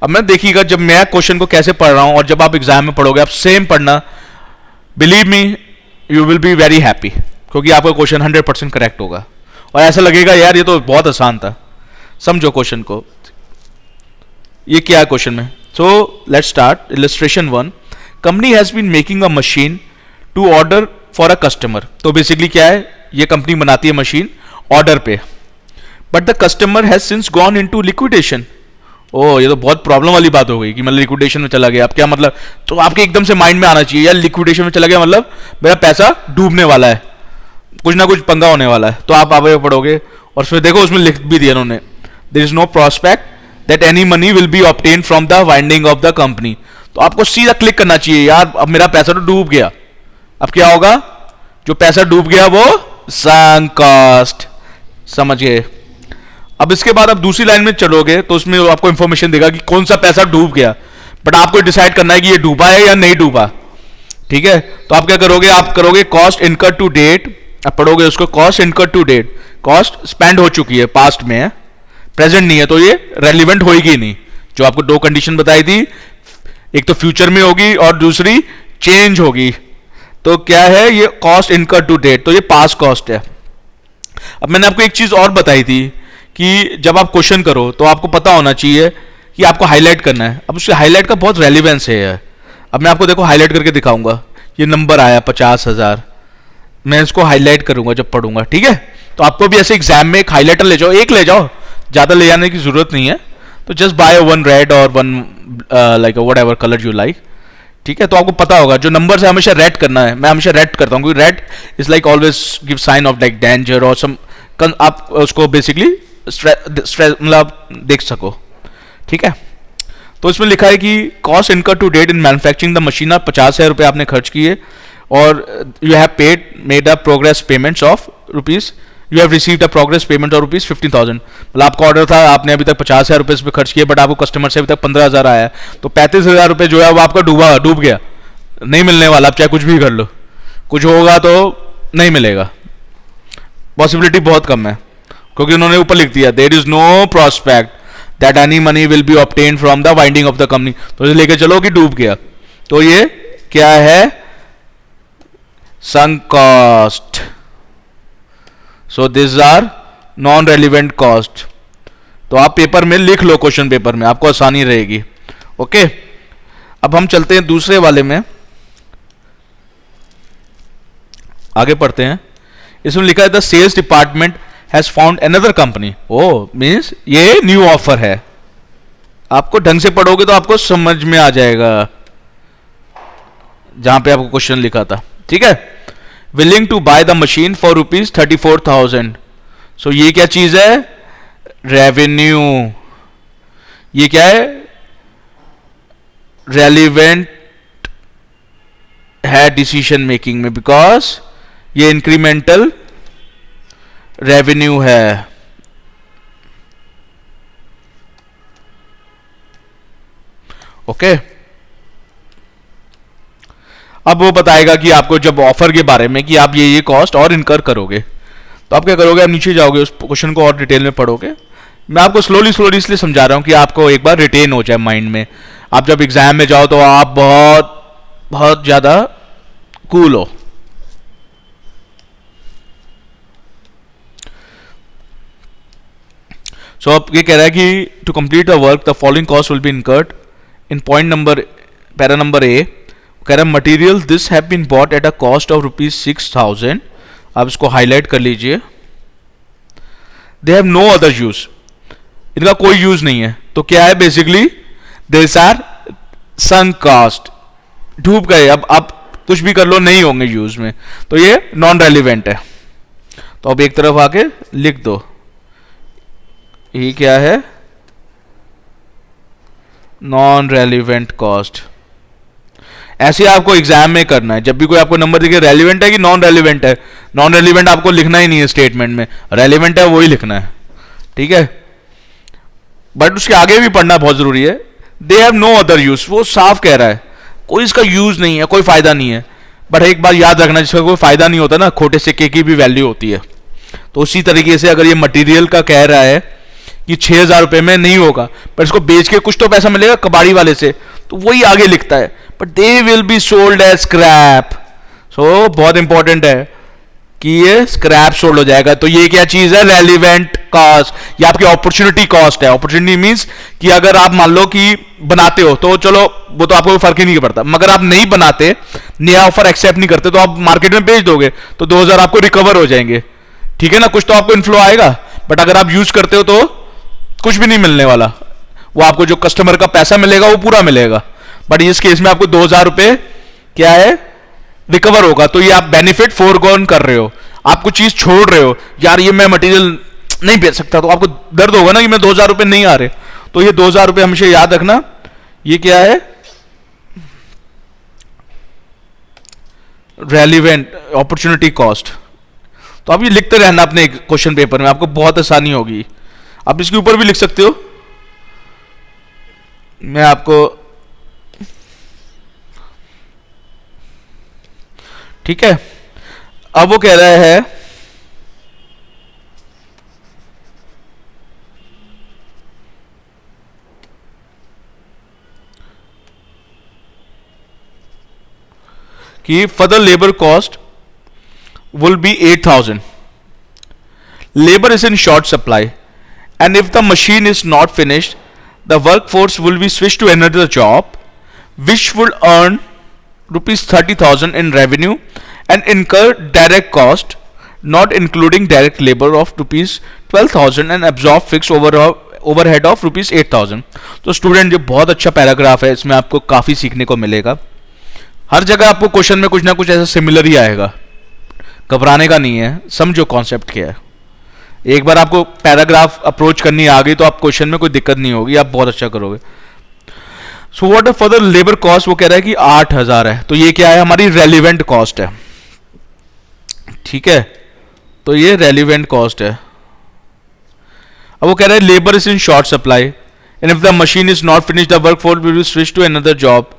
[SPEAKER 1] अब मैं देखिएगा, जब मैं क्वेश्चन को कैसे पढ़ रहा हूं और जब आप एग्जाम में पढ़ोगे आप सेम पढ़ना, believe me you will be very happy, क्योंकि आपका क्वेश्चन 100% करेक्ट होगा और ऐसा लगेगा यार ये तो बहुत आसान था। समझो क्वेश्चन को, ये क्या है क्वेश्चन में। So let's start. Illustration 1, company has been making a machine to order for a customer. तो बेसिकली क्या है, ये कंपनी बनाती है मशीन ऑर्डर पे, but the customer has since gone into liquidation. ओ, ये तो बहुत प्रॉब्लम वाली बात हो गई कि मतलब लिक्विडेशन में चला गया। अब क्या मतलब, तो आपके एकदम से माइंड में आना चाहिए यार लिक्विडेशन में चला गया मतलब मेरा पैसा डूबने वाला है, कुछ ना कुछ पंगा होने वाला है। तो आप आगे पढ़ोगे और फिर देखो उसमें लिख भी दिया उन्होंने, there is no prospect that any money will be obtain from the winding of the company. तो आपको सीधा क्लिक करना चाहिए यार, अब मेरा पैसा तो डूब गया। अब क्या होगा, जो पैसा डूब गया वो संक कॉस्ट, समझ गए। अब इसके बाद आप दूसरी लाइन में चलोगे तो उसमें आपको इंफॉर्मेशन देगा कि कौन सा पैसा डूब गया, बट आपको डिसाइड करना है कि ये डूबा है या नहीं डूबा। ठीक है, तो आप क्या करोगे, आप करोगे कॉस्ट इनकर्ड टू डेट, आप पढ़ोगे उसको cost incurred to date, cost spend हो चुकी है, पास्ट में है, प्रेजेंट नहीं है, तो ये रेलिवेंट होगी नहीं। जो आपको दो कंडीशन बताई थी, एक तो फ्यूचर में होगी और दूसरी चेंज होगी। तो क्या है ये कॉस्ट इनकर्ड टू डेट, तो ये पास्ट कॉस्ट है। अब मैंने आपको एक चीज और बताई थी कि जब आप क्वेश्चन करो तो आपको पता होना चाहिए कि आपको हाईलाइट करना है। अब उससे हाईलाइट का बहुत रेलिवेंस है। अब मैं आपको देखो हाईलाइट करके दिखाऊंगा, ये नंबर आया 50,000, मैं इसको हाईलाइट करूंगा जब पढ़ूंगा। ठीक है, तो आपको भी ऐसे एग्जाम में एक हाईलाइटर ले जाओ, एक ले जाओ, ज्यादा ले जाने की जरूरत नहीं है। तो जस्ट बाय वन रेड और one like what ever colour you like. ठीक है, तो आपको पता होगा जो नंबर है हमेशा रेड करना है। मैं हमेशा रेड करता हूँ क्योंकि red is like always give sign of like danger और सम, आप उसको बेसिकली मतलब देख सको। ठीक है, तो इसमें लिखा है कि cost incur to date in manufacturing the machine, 50,000 रुपये आपने खर्च किए और you have paid made a progress payments of rupees, you have received a progress payment of rupees 15,000। मतलब आपका ऑर्डर था, आपने अभी तक 50,000 रुपये इस पर खर्च किए, बट आपको कस्टमर से अभी तक 15,000 आया है, तो 35,000 रुपये जो है वो आपका डूब गया, नहीं मिलने वाला। आप चाहे कुछ भी कर लो, कुछ होगा तो नहीं मिलेगा, पॉसिबिलिटी बहुत कम है, क्योंकि उन्होंने ऊपर लिख दिया there is no prospect that any money will be obtain from the winding of the company. तो इसे लेके चलो कि डूब गया, तो ये क्या है, sunk cost. So these are non relevant cost. तो आप पेपर में लिख लो, क्वेश्चन पेपर में आपको आसानी रहेगी। ओके, अब हम चलते हैं दूसरे वाले में, आगे पढ़ते हैं। इसमें लिखा है the sales department has found another company. ओ मीन्स ये न्यू ऑफर है। आपको ढंग से पढ़ोगे तो आपको समझ में आ जाएगा जहां पे आपको क्वेश्चन लिखा था। ठीक है, willing to buy the machine for rupees 34,000। So ये क्या चीज है, रेवेन्यू। ये क्या है, रेलिवेंट है डिसीजन मेकिंग में, बिकॉज ये इंक्रीमेंटल रेवेन्यू है। ओके, अब वो बताएगा कि आपको जब ऑफर के बारे में कि आप ये कॉस्ट और इनकर करोगे, तो आप क्या करोगे, आप नीचे जाओगे, उस क्वेश्चन को और डिटेल में पढ़ोगे। मैं आपको स्लोली इसलिए समझा रहा हूं कि आपको एक बार रिटेन हो जाए माइंड में। आप जब एग्जाम में जाओ तो आप बहुत ज्यादा कूल हो। सो अब ये कह रहा है कि to complete the work the following cost will be incurred in point number, para number A. कह रहा है material this have been bought at a cost of rupees 6,000। आप इसको हाईलाइट कर लीजिए। They have no other use, इनका कोई use नहीं है। तो क्या है, basically this are sunk cost, डूब गए। अब आप कुछ भी कर लो नहीं होंगे यूज में, तो ये नॉन रेलिवेंट है। तो अब एक तरफ आके लिख दो ये क्या है? Non relevant cost. ऐसे आपको एग्जाम में करना है, जब भी कोई आपको नंबर दिखे रेलिवेंट है कि नॉन रेलिवेंट है, नॉन रेलिवेंट आपको लिखना ही नहीं है स्टेटमेंट में, रेलिवेंट है वही लिखना है, ठीक है। बट उसके आगे भी पढ़ना बहुत जरूरी है। They have no other use, वो साफ कह रहा है कोई इसका यूज नहीं है, कोई फायदा नहीं है। बट एक बात याद रखना, जिसका कोई फायदा नहीं होता ना, खोटे सिक्के की भी वैल्यू होती है। तो उसी तरीके से अगर ये मटेरियल का कह रहा है कि 6,000 रुपए में नहीं होगा, पर इसको बेच के कुछ तो पैसा मिलेगा कबाड़ी वाले से, तो वही आगे लिखता है, but they will be sold as scrap. So बहुत इंपॉर्टेंट है कि ये स्क्रैप सोल्ड हो जाएगा। तो ये क्या चीज है? रेलिवेंट कॉस्ट, ये आपकी अपॉर्चुनिटी कॉस्ट है। अपॉर्चुनिटी मींस कि अगर आप मान लो कि बनाते हो तो चलो वो तो आपको फर्क ही नहीं पड़ता, मगर आप नहीं बनाते, नया ऑफर एक्सेप्ट नहीं करते, तो आप मार्केट में बेच दोगे तो 2,000 आपको रिकवर हो जाएंगे, ठीक है ना, कुछ तो आपको इनफ्लो आएगा। बट अगर आप यूज करते हो तो कुछ भी नहीं मिलने वाला, वो आपको जो कस्टमर का पैसा मिलेगा वो पूरा मिलेगा, बट इस केस में आपको 2,000 रुपए क्या है? रिकवर होगा। तो ये आप बेनिफिट फोरगॉन कर रहे हो, आप कुछ चीज छोड़ रहे हो, यार ये मैं मटेरियल नहीं बेच सकता, तो आपको दर्द होगा ना कि मैं 2,000 रुपए नहीं आ रहे। तो ये 2,000 रुपए हमेशा याद रखना, ये क्या है? Relevant opportunity cost. तो आप ये लिखते रहना अपने क्वेश्चन पेपर में, आपको बहुत आसानी होगी। आप इसके ऊपर भी लिख सकते हो, मैं आपको, ठीक है। अब वो कह रहा है कि further labour cost will be 8,000. Labor is in short supply, and if the machine is not finished, the workforce will be switched to another job, which will earn rupees 30,000 in revenue and incur direct cost, not including direct labor of rupees 12,000 and absorb fixed overhead of rupees 8,000. तो student ये बहुत अच्छा paragraph है, इसमें आपको काफी सीखने को मिलेगा। हर जगह आपको क्वेश्चन में कुछ ना कुछ ऐसा सिमिलर ही आएगा, घबराने का नहीं है, समझो कॉन्सेप्ट क्या है। एक बार आपको पैराग्राफ अप्रोच करनी आ गई तो आप क्वेश्चन में कोई दिक्कत नहीं होगी, आप बहुत अच्छा करोगे। So what further labour cost, वो कह रहा है कि 8,000 है, तो ये क्या है? हमारी रेलिवेंट कॉस्ट है, ठीक है। तो ये रेलिवेंट कॉस्ट है। अब वो कह रहा है labour is in short supply and if the machine is not finish the work force will be switch to another job.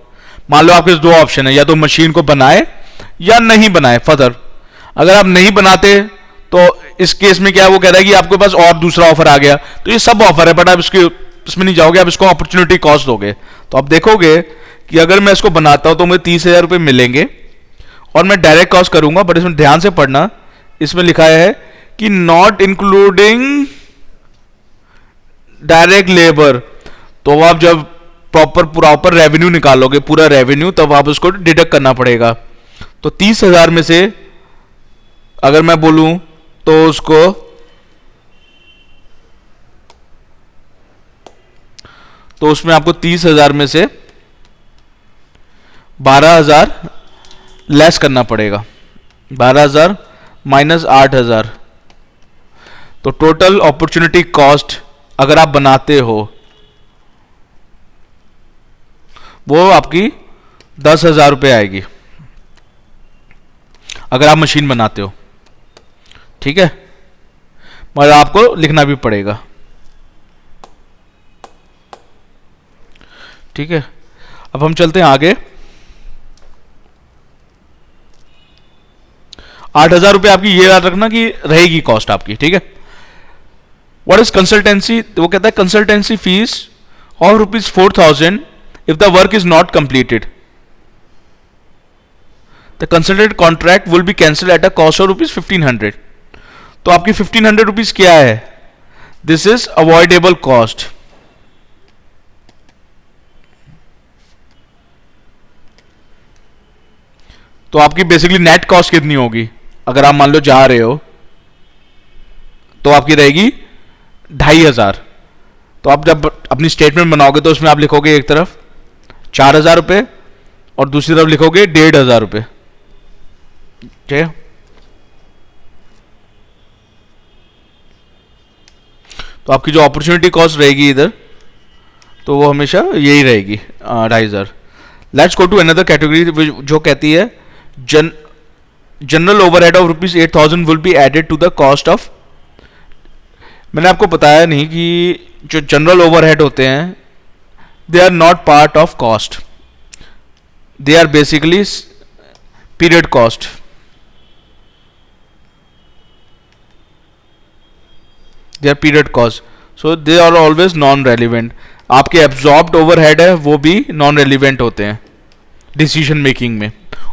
[SPEAKER 1] मान लो आपके दो ऑप्शन है, या तो मशीन को बनाए या नहीं बनाए फर्दर। अगर आप नहीं बनाते तो इस केस में क्या है? वो कह रहा है कि आपके पास और दूसरा ऑफर आ गया, तो ये सब ऑफर है बट आप इसमें नहीं जाओगे, आप इसको अपॉर्चुनिटी कॉस्ट दोगे। तो आप देखोगे कि अगर मैं इसको बनाता हूं तो मुझे 30,000 रुपए मिलेंगे और मैं डायरेक्ट कॉस्ट करूंगा, बट इसमें ध्यान से पढ़ना, इसमें लिखा है कि नॉट इंक्लूडिंग डायरेक्ट लेबर। तो आप जब प्रॉपर रेवेन्यू निकालोगे, पूरा रेवेन्यू, तब आप उसको डिडक्ट करना पड़ेगा। तो 30,000 में से अगर मैं बोलूं तो उसको तो उसमें आपको 30,000 में से 12,000 लेस करना पड़ेगा, 12,000 माइनस 8,000। तो टोटल अपॉर्चुनिटी कॉस्ट अगर आप बनाते हो वो आपकी 10,000 रुपये आएगी अगर आप मशीन बनाते हो, ठीक है। मगर आपको लिखना भी पड़ेगा, ठीक है। अब हम चलते हैं आगे। 8,000 रुपये आपकी, ये याद रखना कि रहेगी कॉस्ट आपकी, ठीक है। What is consultancy? वो कहता है consultancy fees of rupees 4,000 if the work is not completed, the consultant contract will be cancel eight a cost of rupees 1,500। तो आपकी 1,500 रुपीज क्या है? This is avoidable cost. तो आपकी बेसिकली नेट कॉस्ट कितनी होगी? अगर आप मान लो जा रहे हो तो आपकी रहेगी 2,500। तो आप जब अपनी स्टेटमेंट बनाओगे तो उसमें आप लिखोगे एक तरफ 4,000 रुपये और दूसरी तरफ लिखोगे 1,500 रुपये, ठीक है। तो आपकी जो अपॉर्चुनिटी कॉस्ट रहेगी इधर, तो वो हमेशा यही रहेगी 2,500। Let's go to another category जो कहती है general overhead of ₹8,000 will be added to the cost of. मैंने आपको बताया नहीं कि जो जनरल ओवरहेड होते हैं they are not part of cost, they are basically period cost. They are period cost, so they are always non relevant. आपके absorbed overhead है वो भी नॉन रेलिवेंट होते हैं डिसीजन मेकिंग में,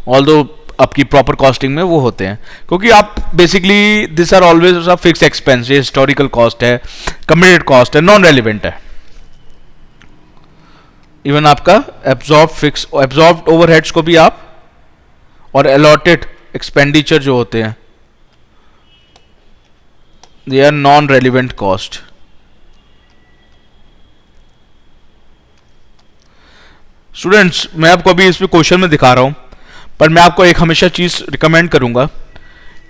[SPEAKER 1] ऑल्दो आपकी प्रॉपर कॉस्टिंग में वो होते हैं, क्योंकि आप basically this are always fix expense, ये हिस्टोरिकल कॉस्ट है, कमिटेड कॉस्ट है, नॉन रेलिवेंट है। इवन आपका एब्जॉर्ब्ड ओवरहेड्स को भी आप, और अलॉटेड एक्सपेंडिचर जो होते हैं they are non relevant cost. Students, मैं आपको अभी इस पे क्वेश्चन में दिखा रहा हूं, पर मैं आपको एक हमेशा चीज रिकमेंड करूंगा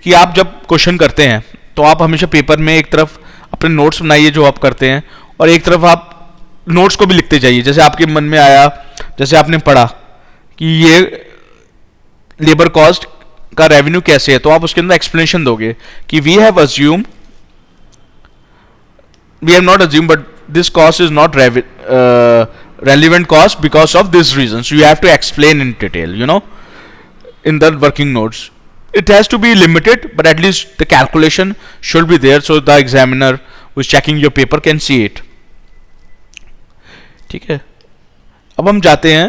[SPEAKER 1] कि आप जब क्वेश्चन करते हैं तो आप हमेशा पेपर में एक तरफ अपने नोट्स बनाइए जो आप करते हैं, और एक तरफ आप नोट्स को भी लिखते जाइए। जैसे आपके मन में आया, जैसे आपने पढ़ा कि ये लेबर कॉस्ट का रेवेन्यू कैसे है, तो आप उसके अंदर एक्सप्लेनेशन दोगे कि we have not assume but this cost is not relevant cost because of this reason. So you have to explain in detail, in the working notes. It has to be limited, but at least the calculation should be there so the examiner who is checking your paper can see it. ठीक है, अब हम जाते हैं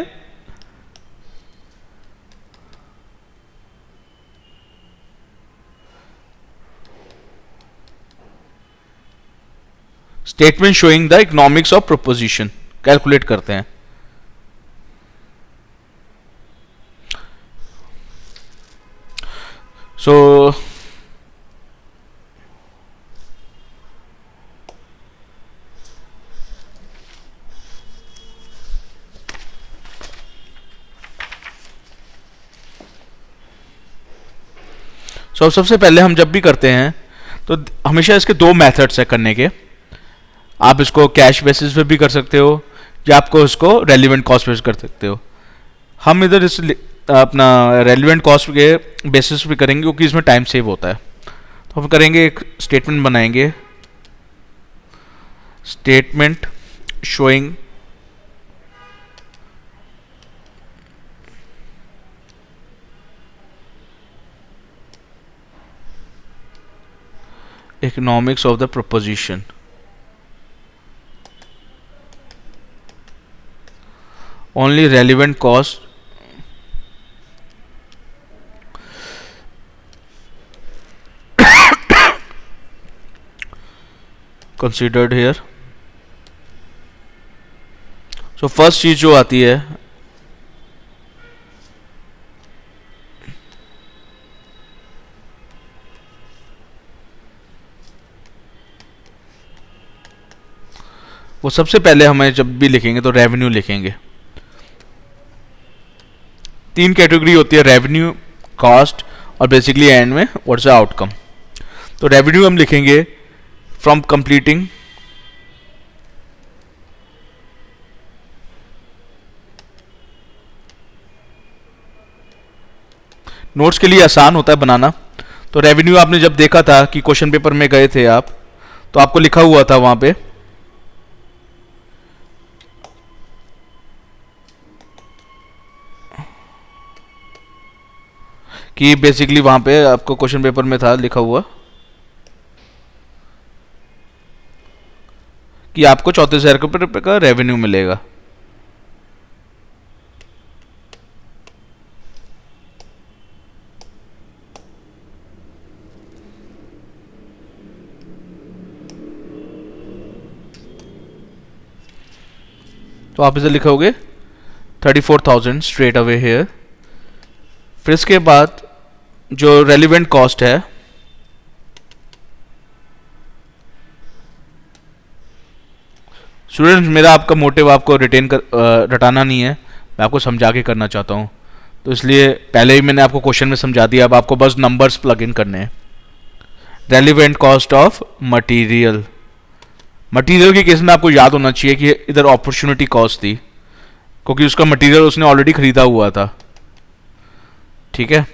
[SPEAKER 1] statement showing the economics of proposition, calculate करते हैं। सो सबसे पहले हम जब भी करते हैं तो हमेशा इसके दो मेथड्स है करने के। आप इसको कैश बेसिस पे भी कर सकते हो या आपको इसको रेलिवेंट कॉस्ट पे कर सकते हो। हम इधर इस अपना रेलिवेंट कॉस्ट के बेसिस पे करेंगे क्योंकि इसमें टाइम सेव होता है। तो हम करेंगे, एक स्टेटमेंट बनाएंगे, statement showing economics of the proposition. Only relevant cost considered here. So first चीज जो आती है वो सबसे पहले हमें जब भी लिखेंगे तो रेवेन्यू लिखेंगे। तीन कैटेगरी होती है, रेवेन्यू, कॉस्ट और बेसिकली एंड में व्हाट्स द आउटकम। तो रेवेन्यू हम लिखेंगे फ्रॉम कंप्लीटिंग नोट्स के लिए आसान होता है बनाना। तो रेवेन्यू आपने जब देखा था कि क्वेश्चन पेपर में गए थे आप, तो आपको लिखा हुआ था वहां पे कि बेसिकली वहां पे आपको क्वेश्चन पेपर में था लिखा हुआ कि आपको 34,000 रुपये का रेवेन्यू मिलेगा। तो आप इसे लिखोगे 34,000 स्ट्रेट अवे हेयर। फिर इसके बाद जो रेलिवेंट कॉस्ट है स्टूडेंट्स, मेरा आपका मोटिव आपको रटाना नहीं है, मैं आपको समझा के करना चाहता हूं। तो इसलिए पहले ही मैंने आपको क्वेश्चन में समझा दिया, अब आपको बस नंबर्स प्लग इन करने हैं। Relevant cost of material material के केस में आपको याद होना चाहिए कि इधर अपॉर्चुनिटी कॉस्ट थी, क्योंकि उसका मटेरियल उसने ऑलरेडी खरीदा हुआ था, ठीक है।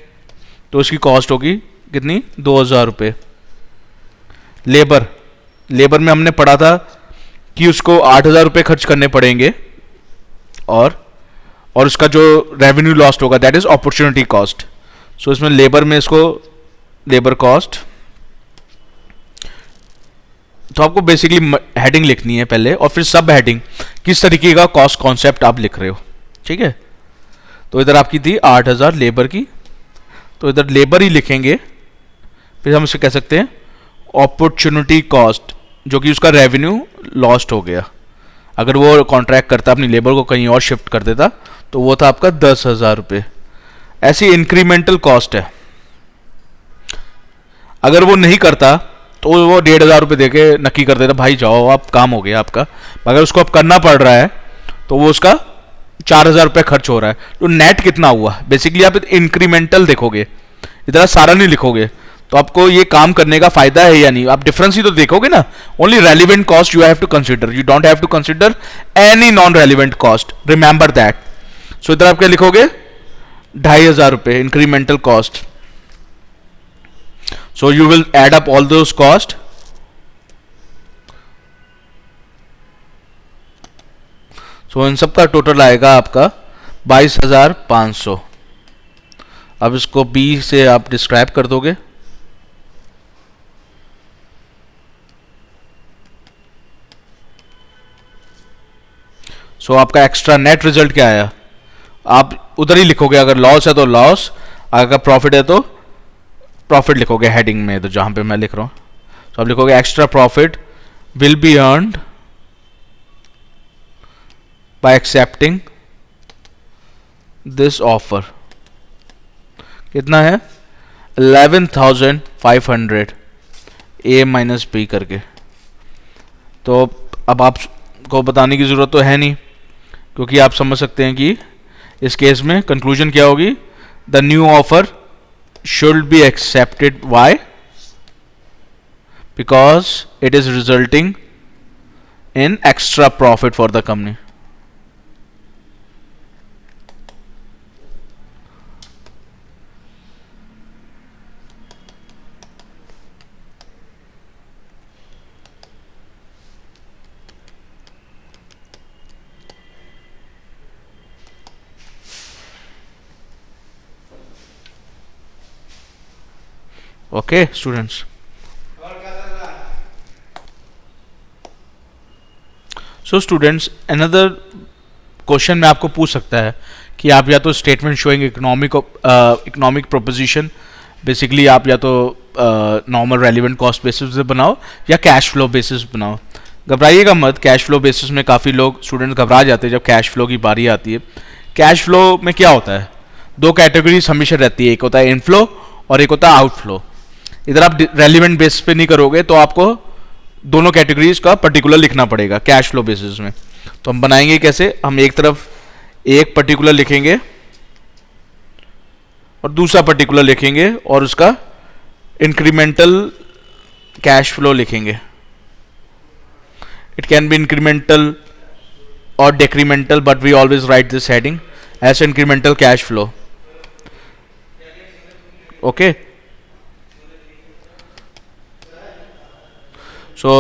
[SPEAKER 1] तो उसकी कॉस्ट होगी कितनी, 2000 रुपये। लेबर, लेबर में हमने पढ़ा था कि उसको 8000 रुपये खर्च करने पड़ेंगे, और उसका जो रेवेन्यू लॉस्ट होगा दैट इज अपॉर्चुनिटी कॉस्ट। सो इसमें लेबर में इसको लेबर कॉस्ट, तो आपको बेसिकली हेडिंग लिखनी है पहले और फिर सब हेडिंग किस तरीके का कॉस्ट कॉन्सेप्ट आप लिख रहे हो, ठीक है। तो इधर आपकी थी 8000 लेबर की, तो इधर लेबर ही लिखेंगे। फिर हम इसे कह सकते हैं अपॉर्चुनिटी कॉस्ट, जो कि उसका रेवेन्यू लॉस्ट हो गया। अगर वो कॉन्ट्रैक्ट करता अपनी लेबर को कहीं और शिफ्ट कर देता तो वो था आपका 10,000 रुपये। ऐसी इंक्रीमेंटल कॉस्ट है। अगर वो नहीं करता तो वो 1,500 रुपये देके नक्की कर देता, भाई जाओ आप, काम हो गया आपका। अगर उसको अब करना पड़ रहा है तो वो उसका 4,000 रुपये खर्च हो रहा है। तो नेट कितना हुआ, बेसिकली आप इंक्रीमेंटल देखोगे, इतना सारा नहीं लिखोगे। तो आपको ये काम करने का फायदा है या नहीं, आप डिफरेंस ही तो देखोगे ना। Only relevant cost you have to consider, you don't have to consider any non relevant cost, remember that. So इधर आप क्या लिखोगे, 2,500 रुपये incremental cost. So you will add up all those cost, so इन सब का टोटल आएगा आपका 22,500। अब इसको बी से आप डिस्क्राइब कर दोगे। सो आपका एक्स्ट्रा नेट रिजल्ट क्या आया, आप उधर ही लिखोगे। अगर लॉस है तो लॉस, अगर प्रॉफिट है तो प्रॉफिट लिखोगे हेडिंग में, तो जहां पे मैं लिख रहा हूं। तो आप लिखोगे extra profit will be earned bye accepting this offer. कितना है, 11,500 ए माइनस बी करके। तो अब आपको बताने की जरूरत तो है नहीं, क्योंकि आप समझ सकते हैं कि इस केस में कंक्लूजन क्या होगी, the new offer should be accepted, why, because it is resulting in extra profit for the company. Okay, students. So students, another question में आपको पूछ सकता है कि आप या तो statement showing economic proposition, basically आप या तो नॉर्मल रेलिवेंट कॉस्ट बेसिस पे बनाओ या कैश फ्लो बेसिस बनाओ। घबराइएगा मत, कैश फ्लो बेसिस में काफ़ी लोग स्टूडेंट्स घबरा जाते हैं जब कैश फ्लो की बारी आती है। कैश फ्लो में क्या होता है, दो कैटेगरीज हमेशा रहती है, एक होता है इनफ्लो और एक होता है आउटफ्लो। इधर आप रेलिवेंट बेसिस पे नहीं करोगे तो आपको दोनों कैटेगरीज का पर्टिकुलर लिखना पड़ेगा कैश फ्लो बेसिस में। तो हम बनाएंगे कैसे, हम एक तरफ एक पर्टिकुलर लिखेंगे और दूसरा पर्टिकुलर लिखेंगे और उसका इंक्रीमेंटल कैश फ्लो लिखेंगे। इट कैन बी इंक्रीमेंटल और decremental, but we always write this heading as incremental cash flow. Okay, so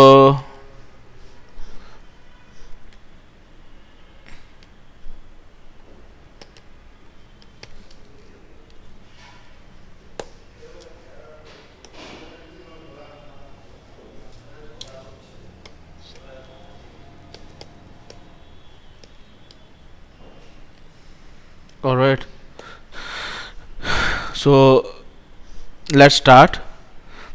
[SPEAKER 1] all right, so let's start.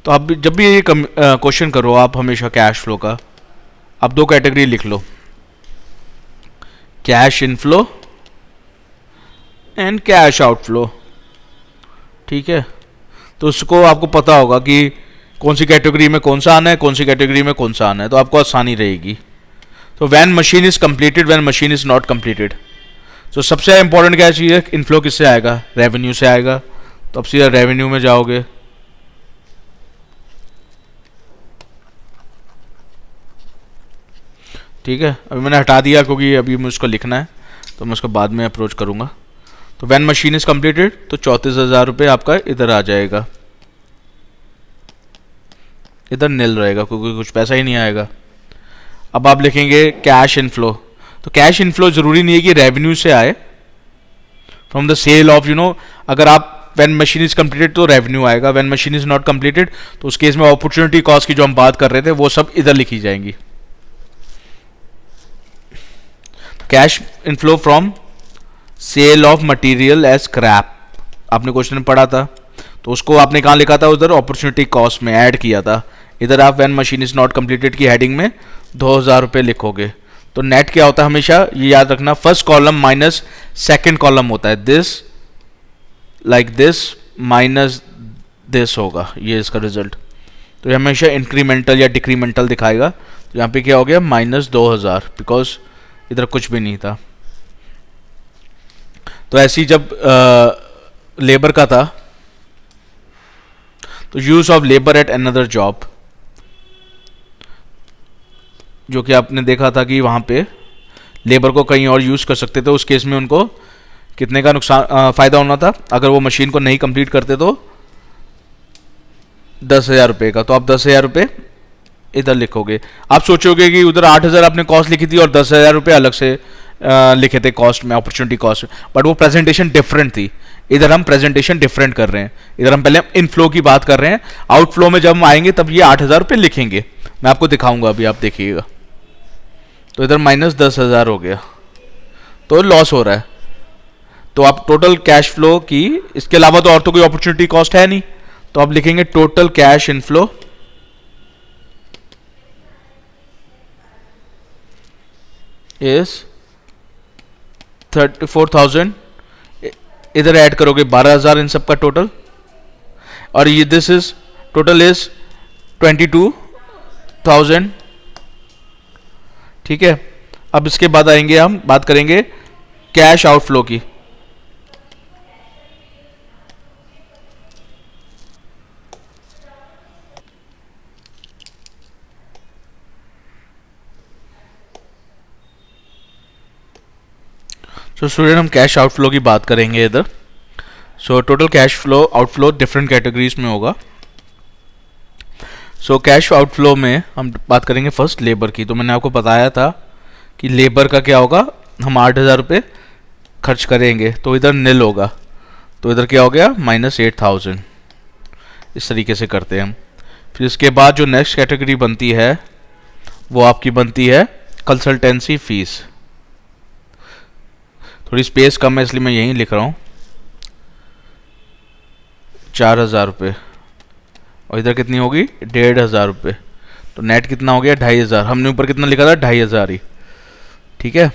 [SPEAKER 1] तो आप जब भी ये क्वेश्चन करो आप हमेशा कैश फ्लो का, आप दो कैटेगरी लिख लो, cash inflow and cash outflow, ठीक है। तो उसको आपको पता होगा कि कौन सी कैटेगरी में कौन सा आना है, कौन सी कैटेगरी में कौन सा आना है, तो आपको आसानी रहेगी। तो when machine is completed, when machine is not completed. तो सबसे इंपॉर्टेंट क्या चीज़ है, इनफ्लो किससे आएगा, रेवेन्यू से आएगा। तो अब सीधा रेवेन्यू में जाओगे, ठीक है, अभी मैंने हटा दिया क्योंकि अभी मुझको लिखना है, तो मैं उसको बाद में अप्रोच करूँगा। तो व्हेन मशीन इज कंप्लीटेड, तो 34,000 रुपये आपका इधर आ जाएगा, इधर नील रहेगा क्योंकि कुछ पैसा ही नहीं आएगा। अब आप लिखेंगे कैश इनफ्लो। तो कैश इनफ्लो जरूरी नहीं है कि रेवेन्यू से आए, फ्रॉम द सेल ऑफ अगर आप व्हेन मशीन इज कंप्लीटेड तो रेवेन्यू आएगा, when machine is not completed तो उस केस में अपॉर्चुनिटी कॉस्ट की जो हम बात कर रहे थे वो सब इधर लिखी जाएंगी। Cash inflow from sale of material as scrap, आपने क्वेश्चन पढ़ा था, तो उसको आपने कहाँ लिखा था, उधर अपॉर्चुनिटी कॉस्ट में ऐड किया था। इधर आप when machine is not completed की हेडिंग में 2,000 रुपये लिखोगे। तो नेट क्या होता है, हमेशा ये याद रखना, first column minus second column होता है, this like this minus this होगा, ये इसका रिजल्ट। तो ये हमेशा इंक्रीमेंटल या डिक्रीमेंटल दिखाएगा। तो यहाँ पे क्या हो गया, -2,000, बिकॉज इधर कुछ भी नहीं था। तो ऐसी जब लेबर का था, तो use of labour at another job, जो कि आपने देखा था कि वहां पे लेबर को कहीं और यूज कर सकते थे, उस केस में उनको कितने का नुकसान फायदा होना था, अगर वो मशीन को नहीं कंप्लीट करते तो 10,000 रुपये का। तो आप 10,000 रुपये इधर लिखोगे। आप सोचोगे कि उधर 8,000 आपने कॉस्ट लिखी थी और 10,000 रुपये अलग से लिखे थे कॉस्ट में, अपॉर्चुनिटी कॉस्ट में, बट वो प्रेजेंटेशन डिफरेंट थी। इधर हम प्रेजेंटेशन डिफरेंट कर रहे हैं, इधर हम पहले इनफ्लो की बात कर रहे हैं, आउटफ्लो में जब हम आएंगे तब ये 8,000 रुपये लिखेंगे, मैं आपको दिखाऊंगा अभी, आप देखिएगा। तो इधर -10,000 हो गया, तो लॉस हो रहा है। तो आप टोटल कैश फ्लो की, इसके अलावा तो और तो कोई अपॉर्चुनिटी कॉस्ट है नहीं, तो आप लिखेंगे टोटल कैश इनफ्लो इज 34,000, इधर ऐड करोगे 12,000 इन सब का टोटल, और ये दिस इज टोटल इज 22,000, ठीक है। अब इसके बाद आएंगे, हम बात करेंगे कैश आउटफ्लो की। सो स्टूडेंट, हम कैश आउटफ्लो की बात करेंगे इधर। So total cash flow outflow different categories में होगा। सो कैश आउटफ्लो में हम बात करेंगे फर्स्ट लेबर की। तो मैंने आपको बताया था कि लेबर का क्या होगा, हम 8,000 रुपये खर्च करेंगे तो इधर नील होगा, तो इधर क्या हो गया, -8,000। इस तरीके से करते हैं हम। फिर इसके बाद जो नेक्स्ट कैटेगरी बनती है वो आपकी बनती है कंसल्टेंसी फीस। थोड़ी स्पेस कम है इसलिए मैं यहीं लिख रहा हूँ, 4,000 रुपये, और इधर कितनी होगी, 1,500 रुपये। तो नेट कितना हो गया, 2,500। हमने ऊपर कितना लिखा था, 2,500 ही, ठीक है।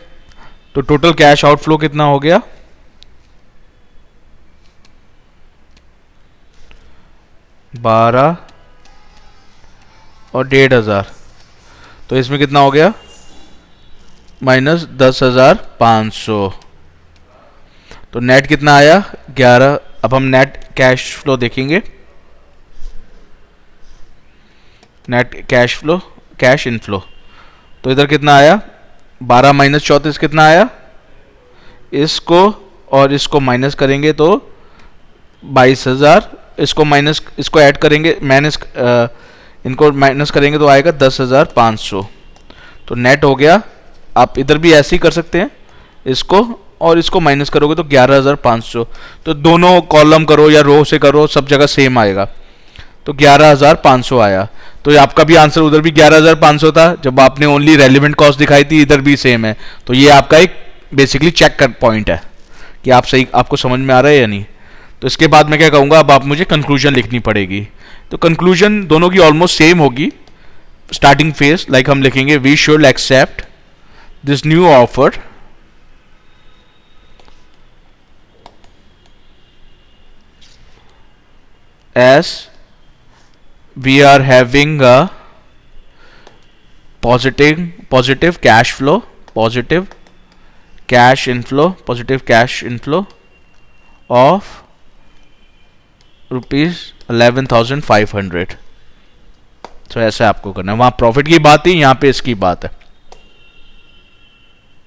[SPEAKER 1] तो टोटल कैश आउटफ्लो कितना हो गया, 12 और 1,500। तो इसमें कितना हो गया, -10,500। तो नेट कितना आया, 11। अब हम नेट कैश फ्लो देखेंगे, net cash flow, cash inflow. तो इधर कितना आया, 12 - 34 कितना आया, इसको और इसको माइनस करेंगे तो 22,000, इसको माइनस, इसको ऐड करेंगे, माइनस इनको माइनस करेंगे तो आएगा 10,500। तो नेट हो गया। आप इधर भी ऐसे ही कर सकते हैं, इसको और इसको माइनस करोगे तो 11,500। तो दोनों कॉलम करो या रो से करो, सब जगह सेम आएगा। तो 11,500 आया। तो ये आपका भी आंसर उधर भी 11,500 था, जब आपने ओनली रेलिवेंट कॉस्ट दिखाई थी, इधर भी सेम है। तो ये आपका एक बेसिकली चेक कर पॉइंट है कि आप सही, आपको समझ में आ रहा है या नहीं। तो इसके बाद मैं क्या कहूँगा, अब आप मुझे कंक्लूजन लिखनी पड़ेगी। तो कंक्लूजन दोनों की ऑलमोस्ट सेम होगी। स्टार्टिंग फेज लाइक हम लिखेंगे, we should accept this new offer as we are having a positive cash flow, positive cash inflow of ₹11,500। तो ऐसे आपको करना है। वहां प्रॉफिट की बात थी, यहाँ पे इसकी बात है।